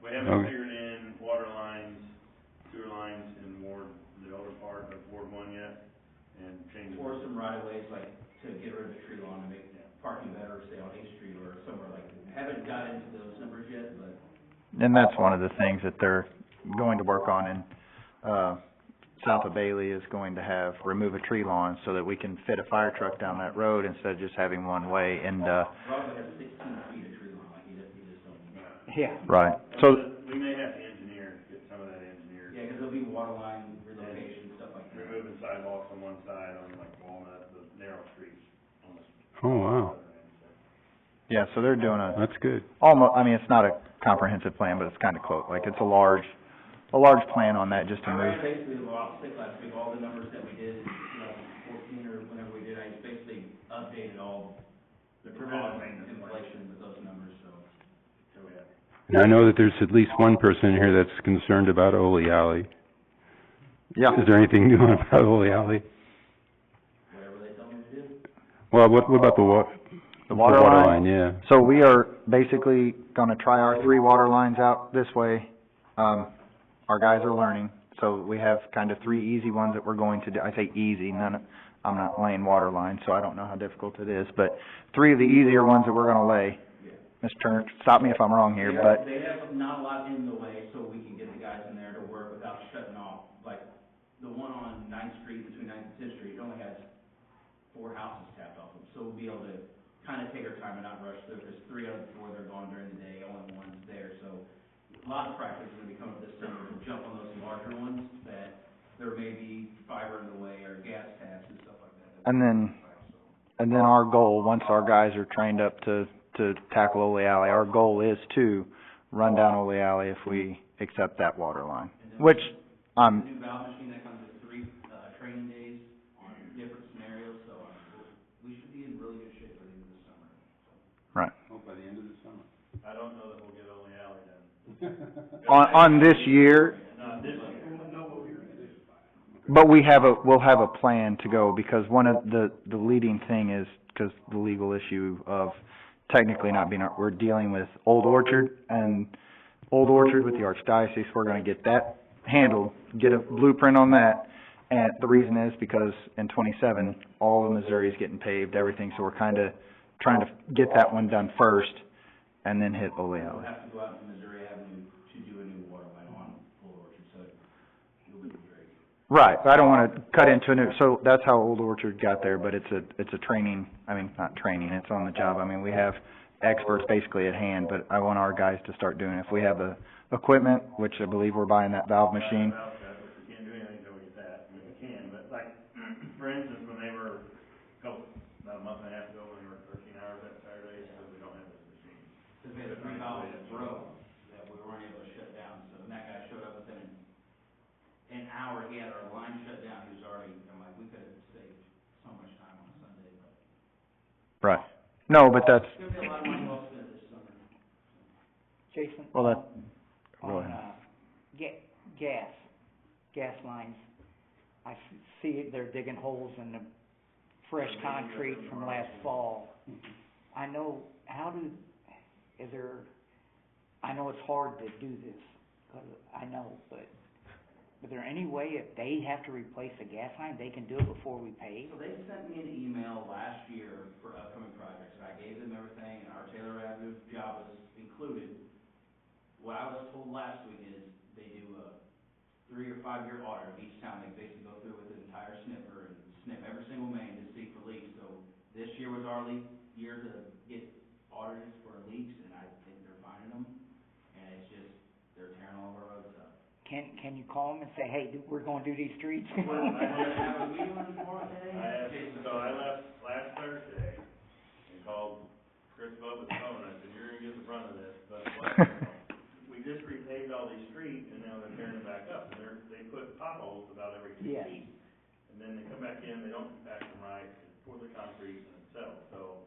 Speaker 6: We haven't
Speaker 9: Okay.
Speaker 6: figured in water lines, sewer lines in the older part of Ward 1 yet, and changing.
Speaker 4: Or some right of ways, like to get rid of a tree lawn and make parking better, say on 8th Street or somewhere like that. Haven't got into those numbers yet, but.
Speaker 2: And that's one of the things that they're going to work on in, south of Bailey is going to remove a tree lawn so that we can fit a fire truck down that road instead of just having one way and,
Speaker 4: Broadway has 16 feet of tree line, like he just don't.
Speaker 10: Yeah.
Speaker 2: right. So,
Speaker 6: We may have to get some of that engineered.
Speaker 4: Yeah, cause there'll be water line relocation, stuff like that.
Speaker 6: Removing sidewalks on one side on like Walnut, the narrow streets on the.
Speaker 9: Oh, wow.
Speaker 2: yeah, so they're doing
Speaker 9: That's good.
Speaker 2: I mean, it's not a comprehensive plan, but it's kind of close, like it's a large plan on that just to
Speaker 4: I
Speaker 2: move.
Speaker 4: ran basically the last week, all the numbers that we did in 2014 or whenever we did, I basically updated all the cost and inflation with those numbers, so.
Speaker 9: And I know that there's at least one person here that's concerned about Ole Alley.
Speaker 2: Yeah.
Speaker 9: Is there anything new about Ole Alley?
Speaker 4: Whatever they tell me to do.
Speaker 9: Well, what about
Speaker 2: The water line?
Speaker 9: Yeah.
Speaker 2: So we are basically gonna try our 3 water lines out this way. Our guys are learning, so we have kind of 3 easy ones that we're going to do. I say easy, I'm not laying water lines, so I don't know how difficult it is, but 3 of the easier ones that we're gonna lay. Mr. Turner, stop me if I'm wrong here, but,
Speaker 4: They have not a lot in the way, so we can get the guys in there to work without shutting off. Like, the one on Ninth Street, between Ninth and Tenth Street, it only has 4 houses tapped off of, so we'll be able to kind of take our time and not rush through, because 3 out of the 4, they're gone during the day, only one's there, so a lot of practice is gonna be coming up this summer to jump on those larger ones that there may be fiber in the way or gas taps and stuff like that.
Speaker 2: and then our goal, once our guys are trained up to tackle Ole Alley, our goal is to run down Ole Alley if we accept that water line, which
Speaker 4: The new valve machine that comes with 3, training days on different scenarios, so, we should be in really good shape by the end of the summer.
Speaker 2: right.
Speaker 9: Oh, by the end of the summer.
Speaker 6: I don't know that we'll get Ole Alley done.
Speaker 2: On this year,
Speaker 6: Not this year.
Speaker 2: but we'll have a plan to go, because one of the leading thing is, because the legal issue of technically not being, we're dealing with Old Orchard, and Old Orchard with the Archdiocese, we're gonna get that handled, get a blueprint on that, and the reason is because in 27, all of Missouri's getting paved, everything, so we're kinda trying to get that one done first, and then hit Ole
Speaker 4: We'll
Speaker 2: Alley.
Speaker 4: have to go out to Missouri Avenue to do a new water line on Old Orchard, so it'll be great.
Speaker 2: Right, but I don't wanna cut into it, so that's how Old Orchard got there, but it's a training, not training, it's on the job. We have experts basically at hand, but I want our guys to start doing it. If we have the equipment, which I believe we're buying that valve machine.
Speaker 6: We can't do anything until we get that. I mean, we can, but like, for instance, when they were, about a month and a half ago, when they were 13 hours that Saturday, because we don't have this machine.
Speaker 4: Because we had 3 valves that broke that we weren't able to shut down, so when that guy showed up within an hour, he had our line shut down, he was already, I'm like, we could have saved so much time on Sunday, but.
Speaker 2: Right. No, but that's,
Speaker 4: It's gonna be a lot of money well spent this summer.
Speaker 10: Jason?
Speaker 2: well, that,
Speaker 10: on,
Speaker 2: go ahead.
Speaker 10: Gas lines, I see it, they're digging holes in the fresh concrete from last fall. I know, I know it's hard to do this, 'cause I know, but is there any way if they have to replace a gas line, they can do it before we pay?
Speaker 4: So they sent me an email last year for upcoming projects, and I gave them everything, and our Taylor Avenue job was included. What I was told last week is they do a 3 or 5 year audit of each town. They basically go through with the entire sniffer and snip every single main to see for leaks. So this year was our year to get audited for leaks, and I think they're finding them. And it's just, they're tearing all of our roads up.
Speaker 10: Can you call them and say, hey, we're gonna do these streets?
Speaker 4: Well, I have a meeting with them tomorrow today.
Speaker 6: I left last Thursday and called Chris Bub with the phone, I said, you're gonna get the brunt of this, but we just repaved all these streets, and now they're tearing them back up, and they put potholes about every 2
Speaker 10: Yes.
Speaker 6: feet. And then they come back in, they don't compact them right, and pour the concrete and it settles, so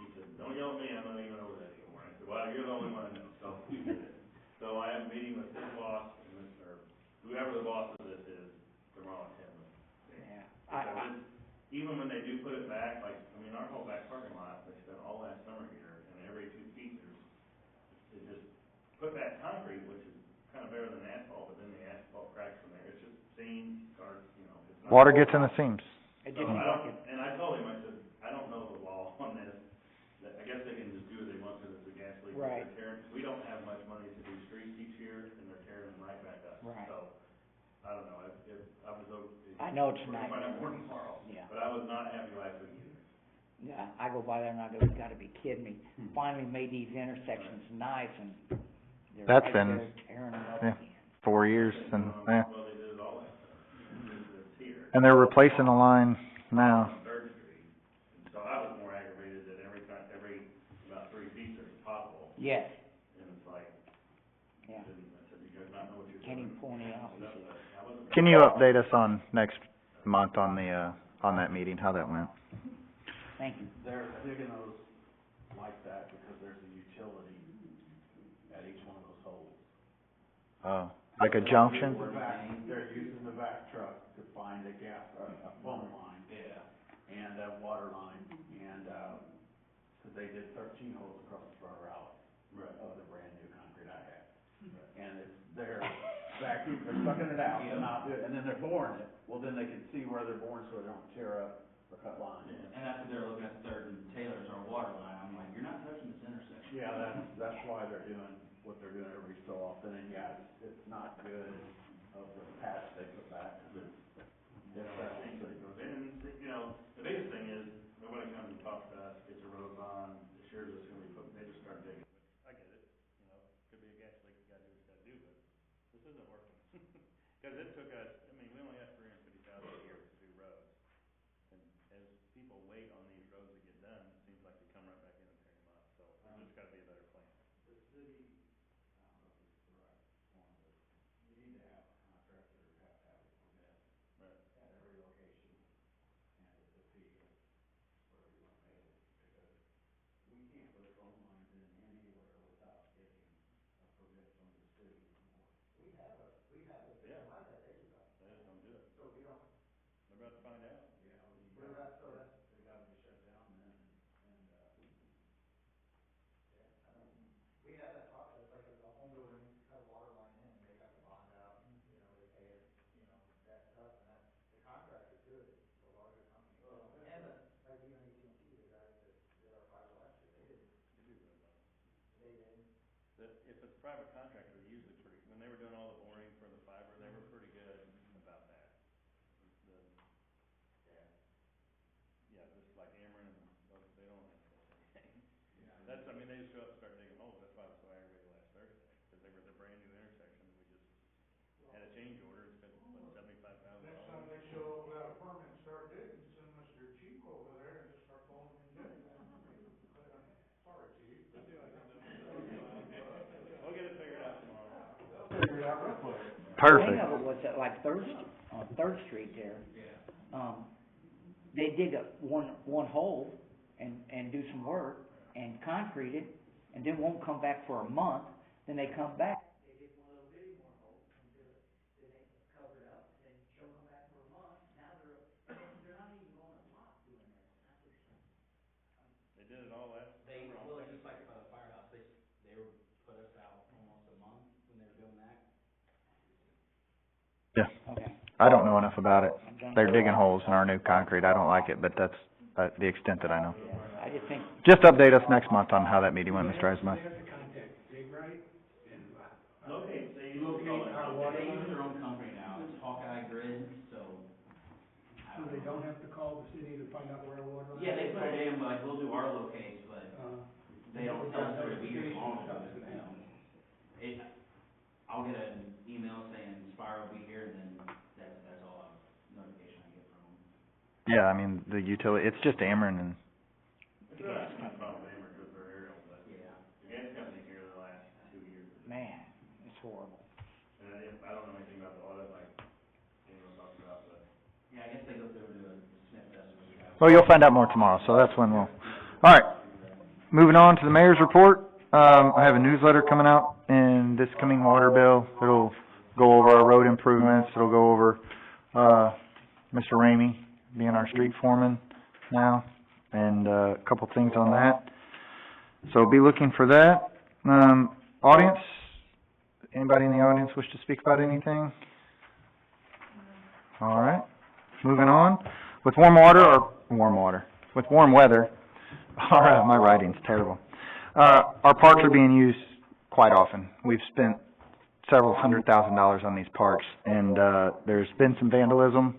Speaker 6: he said, don't yell at me, I'm not even over that anymore. I said, well, you're the only one I know, so we did it. So I have a meeting with his boss, or whoever the boss of this is, tomorrow at 10.
Speaker 10: Yeah.
Speaker 6: Even when they do put it back, like, our whole back parking lot, they spent all last summer here, and every 2 feet they just put back concrete, which is kind of better than asphalt, but then the asphalt cracks from there, it's just seams, scars, it's not.
Speaker 2: Water gets in the seams.
Speaker 10: It
Speaker 6: So
Speaker 10: didn't work.
Speaker 6: and I told him, I said, I don't know the law on this, I guess they can just do what they want because it's a gas leak.
Speaker 10: Right.
Speaker 6: We don't have much money to do streets each year, and they're tearing them right back up.
Speaker 10: Right.
Speaker 6: So, I don't know,
Speaker 10: I know it's a
Speaker 6: We're gonna find out more
Speaker 10: nightmare.
Speaker 6: tomorrow,
Speaker 10: Yeah.
Speaker 6: but I was not happy last week either.
Speaker 10: Yeah, I go by there and I go, you gotta be kidding me. Finally made these intersections nice and they're
Speaker 2: That's
Speaker 10: right
Speaker 2: been-
Speaker 10: there tearing them up
Speaker 2: yeah.
Speaker 10: again.
Speaker 2: 4 years, and, yeah.
Speaker 6: Well, they did it all last summer, it's here.
Speaker 2: And they're replacing the line now.
Speaker 6: On Third Street, and so I was more aggravated that every about 3 feet there's a pothole,
Speaker 10: Yes,
Speaker 6: and it's like,
Speaker 10: yeah.
Speaker 6: I said, you guys not know what you're doing.
Speaker 10: Kenny pointed out, he said,
Speaker 6: I wasn't.
Speaker 2: Can you update us on next month on on that meeting, how that went?
Speaker 10: thank you.
Speaker 5: They're digging those like that because there's a utility at each one of those holes.
Speaker 2: Oh, like a junction?
Speaker 5: They're using the vac truck to find a phone line.
Speaker 4: Yeah.
Speaker 5: And a water line, and, 'cause they they did 13 holes across the front of our alley.
Speaker 6: Right.
Speaker 5: Of the brand new concrete I had. And it's, they're vacuum, they're sucking it out, and not, and then they're boring it. Well, then they can see where they're boring so they don't tear up or cut lines.
Speaker 4: And that's what they're looking at, Third and Taylor's, our water line, I'm like, you're not touching this intersection.
Speaker 5: Yeah, that's why they're doing what they're doing every so often, and yeah, it's not good of the patch they put back, 'cause
Speaker 6: And, you know, the biggest thing is, nobody comes and talks to us, gets a road bond, assures us gonna be put, they just start digging.
Speaker 12: I get it, you know, could be a gas leak, you gotta do what you gotta do, but this isn't working. Cause it took us, I mean, we only have $350,000 a year to do roads. And as people wait on these roads to get done, it seems like they come right back in and tear them up, so there's just gotta be a better plan.
Speaker 5: the city, I don't know if it's the right one, but you need to have a contractor, have to have a permit
Speaker 12: Right.
Speaker 5: at every location, and it's a fee, whatever you wanna pay it, because we can't put phone lines in anywhere without getting a permit from the city anymore. We have a
Speaker 12: Yeah.
Speaker 5: line that they got.
Speaker 12: They just don't do it.
Speaker 5: So we don't,
Speaker 12: They're about to find out.
Speaker 5: yeah, they gotta be shut down then, and, yeah, I don't.
Speaker 13: We have that process, like if a home builder needs to cut a water line in, they have to bond out, you know, they pay it, you know, that stuff, and that, the contractor's good, the larger company. And the, like even AT&T, the guys that did our fiber last year, they didn't, they didn't.
Speaker 12: If it's a private contractor, they're usually pretty, when they were doing all the boring for the fiber, they were pretty good about that. Yeah, just like Ameren and those, they don't have to anything. That's, I mean, they just go up and start digging holes, that's why I was so aggravated last Thursday, cause they were the brand new intersection, and we just had a change order, and spent, what, $75,000?
Speaker 5: Next time they show up without a permit and start digging, send Mr. Chief over there and just start pulling them in. Sorry, Chief.
Speaker 12: We'll get it figured out tomorrow.
Speaker 5: Figure it out real quick.
Speaker 2: Perfect.
Speaker 10: Thing of it was that like on Third Street there, they dig up one hole and do some work and concrete it, and then won't come back for a month, then they come back. They dig one little bitty more hole and do it, then they cover it up, then don't come back for a month, now they're not even going to lot doing this, that's what's.
Speaker 12: They did it all last.
Speaker 4: They,
Speaker 12: summer on
Speaker 4: well,
Speaker 12: Second
Speaker 4: just like
Speaker 12: Street.
Speaker 4: by the firehouse, they were, put us out almost a month when they were doing that.
Speaker 2: Yeah.
Speaker 10: Okay.
Speaker 2: I don't know enough about it. They're digging holes in our new concrete. I don't like it, but that's, the extent that I know.
Speaker 10: I just think,
Speaker 2: Just update us next month on how that meeting went, Mr. Eisman.
Speaker 3: They have to contact Dig Right and,
Speaker 6: Locate, they
Speaker 3: Locate
Speaker 6: call it
Speaker 3: our
Speaker 6: locate.
Speaker 3: water
Speaker 4: They use their own company now, it's Hawkeye Grid, so. I
Speaker 3: so
Speaker 4: don't
Speaker 3: they
Speaker 4: know.
Speaker 3: don't have to call the city to find out where our water line is?
Speaker 4: Yeah, they put it in, but like, we'll do our locates, but they don't tell us where to be here long ago, you know. I'll get an email saying Spire will be here, and then that's all notification I get from them.
Speaker 2: Yeah, I mean, the utility, it's just Ameren and,
Speaker 6: It's not a problem with Ameren, because they're aerial, but
Speaker 4: Yeah.
Speaker 6: the gas company here the last 2 years.
Speaker 10: man, it's horrible.
Speaker 6: And I don't know anything about the audit, like Daniel talked about, but
Speaker 4: Yeah, I guess they go through and do a sniff test or whatever.
Speaker 2: well, you'll find out more tomorrow, so that's when we'll, all right. Moving on to the mayor's report. I have a newsletter coming out in this coming water bill. It'll go over our road improvements. It'll go over, Mr. Ramey being our street foreman now, and, a couple things on that. So be looking for that. Audience, anybody in the audience wish to speak about anything? All right, moving on. With warm weather, my writing's terrible. Our parks are being used quite often. We've spent several $100,000 on these parks, and, there's been some vandalism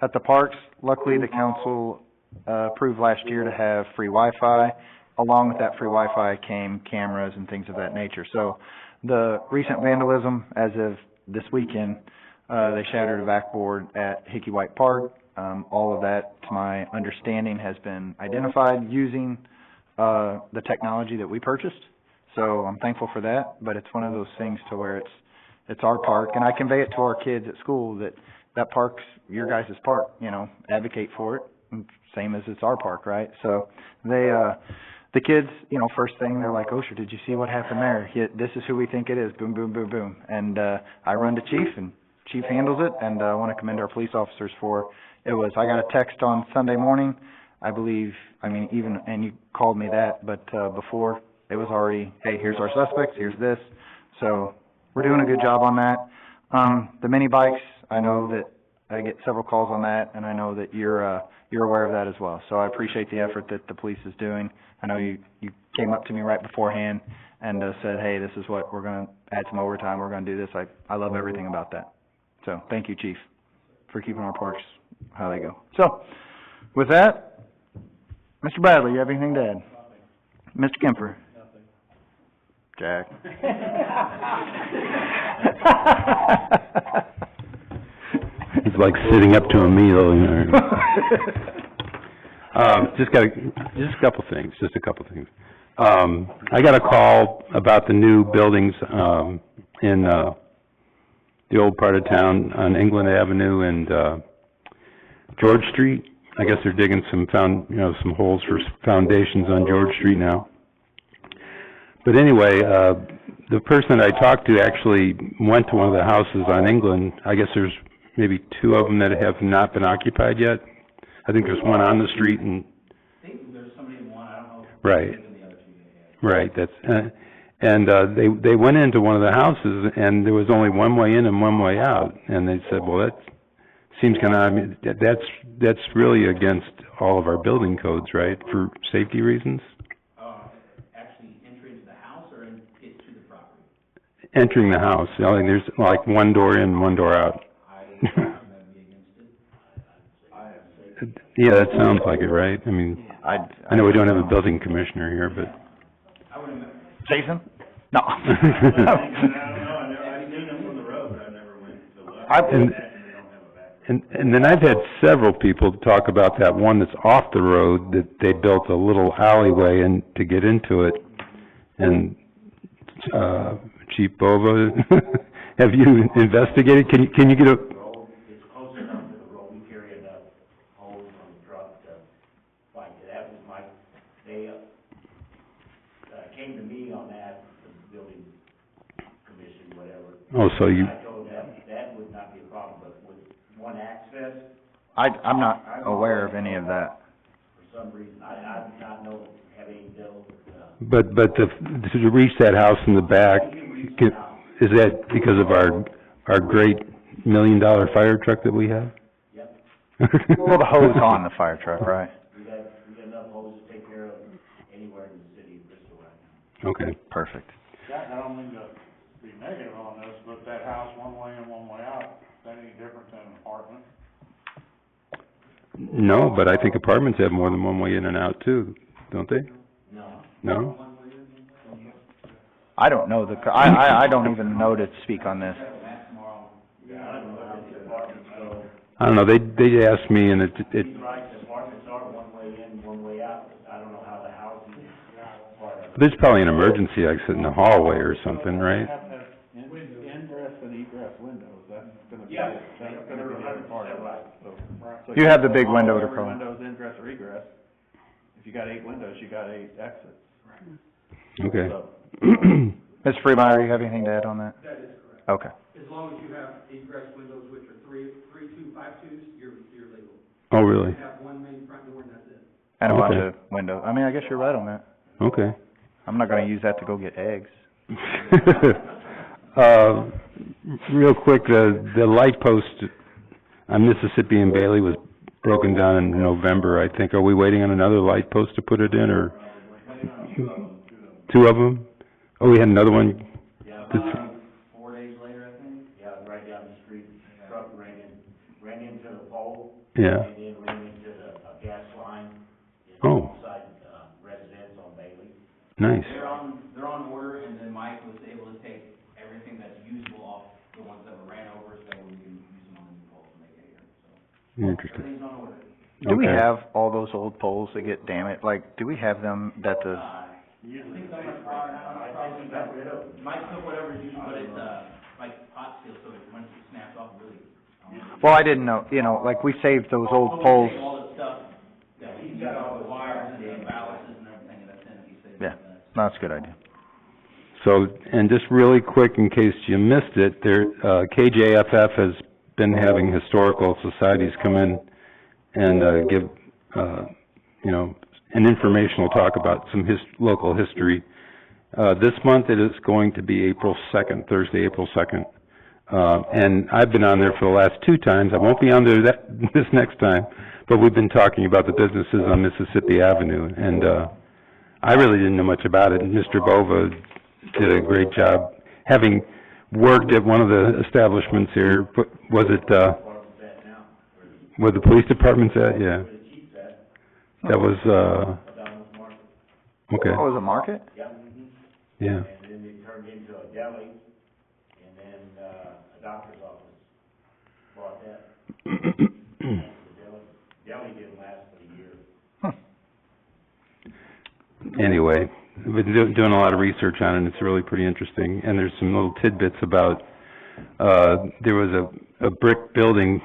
Speaker 2: at the parks. Luckily, the council, approved last year to have free Wi-Fi. Along with that free Wi-Fi came cameras and things of that nature. So, the recent vandalism, as of this weekend, they shattered a backboard at Hickey White Park. All of that, to my understanding, has been identified using, the technology that we purchased. So I'm thankful for that, but it's one of those things to where it's our park, and I convey it to our kids at school that park's your guys' park, you know, advocate for it, same as it's our park, right? So they, the kids, you know, first thing, they're like, Osher, did you see what happened there? This is who we think it is, boom, boom, boom, boom. And, I run to Chief, and Chief handles it, and I wanna commend our police officers for, I got a text on Sunday morning, I believe, I mean, even, and you called me that, but, before, it was already, hey, here's our suspects, here's this. So, we're doing a good job on that. The mini bikes, I know that I get several calls on that, and I know that you're aware of that as well. So I appreciate the effort that the police is doing. I know you came up to me right beforehand and, said, hey, this is what, we're gonna add some overtime, we're gonna do this. I love everything about that. So, thank you, Chief, for keeping our parks how they go. So, with that, Mr. Bradley, you have anything to add? Mr. Kemper?
Speaker 12: Nothing.
Speaker 2: Jack?
Speaker 9: It's like sitting up to a meal, you know. Just a couple things. I got a call about the new buildings, in, the old part of town on England Avenue and, George Street. I guess they're digging some some holes for foundations on George Street now. But anyway, the person I talked to actually went to one of the houses on England. I guess there's maybe 2 of them that have not been occupied yet. I think there's one on the street and...
Speaker 4: I think there's somebody in one, I don't know.
Speaker 9: Right.
Speaker 4: The other 2 yet.
Speaker 9: Right, that's, they went into one of the houses and there was only one way in and one way out. And they said, well, that seems kind of, I mean, that's really against all of our building codes, right, for safety reasons?
Speaker 4: Actually entering the house or get to the property?
Speaker 9: Entering the house, I mean, there's like one door in, one door out. Yeah, that sounds like it, right? I mean, I know we don't have a building commissioner here, but...
Speaker 2: Jason? No.
Speaker 6: I don't know, I've seen them from the road, but I never went to look.
Speaker 9: And then I've had several people talk about that one that's off the road, that they built a little alleyway in to get into it. And, Chief Bova, have you investigated? Can you get a...
Speaker 1: It's close enough to the road, we carry enough hose on the truck to find it. That was they, came to me on that, the building commission, whatever.
Speaker 9: Oh, so you...
Speaker 1: I told them that would not be a problem, but with one access,
Speaker 2: I'm not aware of any of that.
Speaker 1: for some reason, I do not know, have any dealt with,
Speaker 9: But to reach that house in the back, is that because of our great $1 million fire truck that we have?
Speaker 1: Yep.
Speaker 2: Well, the hose on the fire truck, right?
Speaker 1: We got enough hose to take care of anywhere in the city of Bristol right now.
Speaker 9: Okay.
Speaker 2: Perfect.
Speaker 5: Jack, I don't mean to be negative on this, but that house one way in, one way out, is that any different than an apartment?
Speaker 9: No, but I think apartments have more than one way in and out too, don't they?
Speaker 1: No.
Speaker 9: No?
Speaker 2: I don't know I don't even know to speak on this.
Speaker 9: I don't know, they asked me and
Speaker 1: He's right, the apartments are one way in, one way out. I don't know how the house is part of it.
Speaker 9: there's probably an emergency exit in the hallway or something, right?
Speaker 12: Ingress and egress windows, that's gonna be,
Speaker 1: Yeah.
Speaker 12: that's gonna be the other part of it. So
Speaker 2: You have the big window to
Speaker 12: every
Speaker 2: call.
Speaker 12: window's ingress or egress. If you got 8 windows, you got 8 exits.
Speaker 9: Okay.
Speaker 12: So,
Speaker 2: Ms. Freemeyer, you have anything to add on that?
Speaker 13: That is correct.
Speaker 2: Okay.
Speaker 13: As long as you have egress windows, which are 3-2-5-2s, you're legal.
Speaker 9: Oh, really?
Speaker 13: You have one main front door and that's it.
Speaker 2: And a bunch
Speaker 9: Okay.
Speaker 2: of windows. I mean, I guess you're right on that.
Speaker 9: Okay.
Speaker 2: I'm not gonna use that to go get eggs.
Speaker 9: Real quick, the light post on Mississippi and Bailey was broken down in November, I think. Are we waiting on another light post to put it in, or? 2 of them? Oh, we had another one?
Speaker 1: Yeah,
Speaker 9: This-
Speaker 1: about 4 days later, I think. Yeah, right down the street, truck ran into the pole.
Speaker 9: Yeah.
Speaker 1: And then ran into the, gas line.
Speaker 9: Oh.
Speaker 1: Inside, residence on Bailey.
Speaker 9: Nice.
Speaker 4: They're on order, and then Mike was able to take everything that's usable off the ones that were ran over, so we can use them on the new poles when they get here, so.
Speaker 9: Interesting.
Speaker 4: Everything's on order.
Speaker 2: Do we
Speaker 9: Okay.
Speaker 2: have all those old poles that get damaged? Like, do we have them that the,
Speaker 1: Usually,
Speaker 4: Mike took whatever's used, but it's, like hot steel, so once it snaps off, really.
Speaker 2: well, I didn't know, like, we saved those old poles.
Speaker 4: All the stuff, that he's got all the wires and the balances and everything that's in it, he said.
Speaker 2: Yeah, no, that's a good idea.
Speaker 9: So, and just really quick, in case you missed it, KJFF has been having historical societies come in and, give, you know, an informational talk about some local history. This month it is going to be April 2nd, Thursday, April 2nd. And I've been on there for the last 2 times. I won't be on there this next time, but we've been talking about the businesses on Mississippi Avenue, and, I really didn't know much about it, and Mr. Bova did a great job. Having worked at one of the establishments here, was it, where the police department's at? Yeah. That was, okay.
Speaker 2: Oh, was it market?
Speaker 9: Yeah.
Speaker 1: And then it turned into a deli, and then, a doctor's office bought that. The deli didn't last but a year.
Speaker 9: Anyway, I've been doing a lot of research on it, and it's really pretty interesting. And there's some little tidbits about, there was a brick building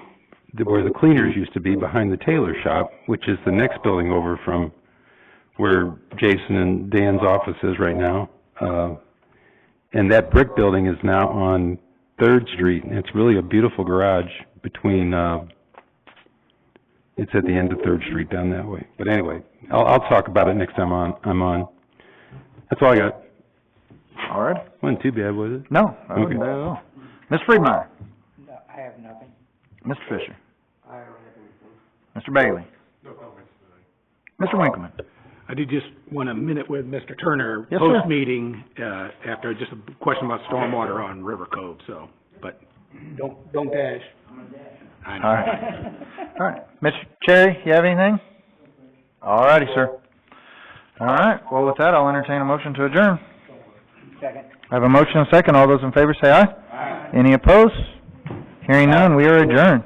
Speaker 9: where the cleaners used to be behind the tailor shop, which is the next building over from where Jason and Dan's office is right now. And that brick building is now on 3rd Street, and it's really a beautiful garage between, it's at the end of 3rd Street down that way. But anyway, I'll talk about it next time I'm on. That's all I got.
Speaker 2: All right.
Speaker 9: Wasn't too bad, was it?
Speaker 2: No, that wasn't bad at all. Ms. Friedmeier?
Speaker 10: No, I have nothing.
Speaker 2: Mr. Fisher?
Speaker 8: I don't have anything.
Speaker 2: Mr. Bailey?
Speaker 5: No comments today.
Speaker 2: Mr. Winkleman?
Speaker 3: I did just want a minute with Mr. Turner,
Speaker 2: Yes, sir.
Speaker 3: post-meeting, after just a question about stormwater on River Cove, so, but don't dash. I know.
Speaker 2: All right. All right. Mr. Cherry, you have anything? All righty, sir. All right. Well, with that, I'll entertain a motion to adjourn.
Speaker 10: Second.
Speaker 2: I have a motion and a second. All those in favor say aye. Aye. Any opposed? Hearing none, we are adjourned.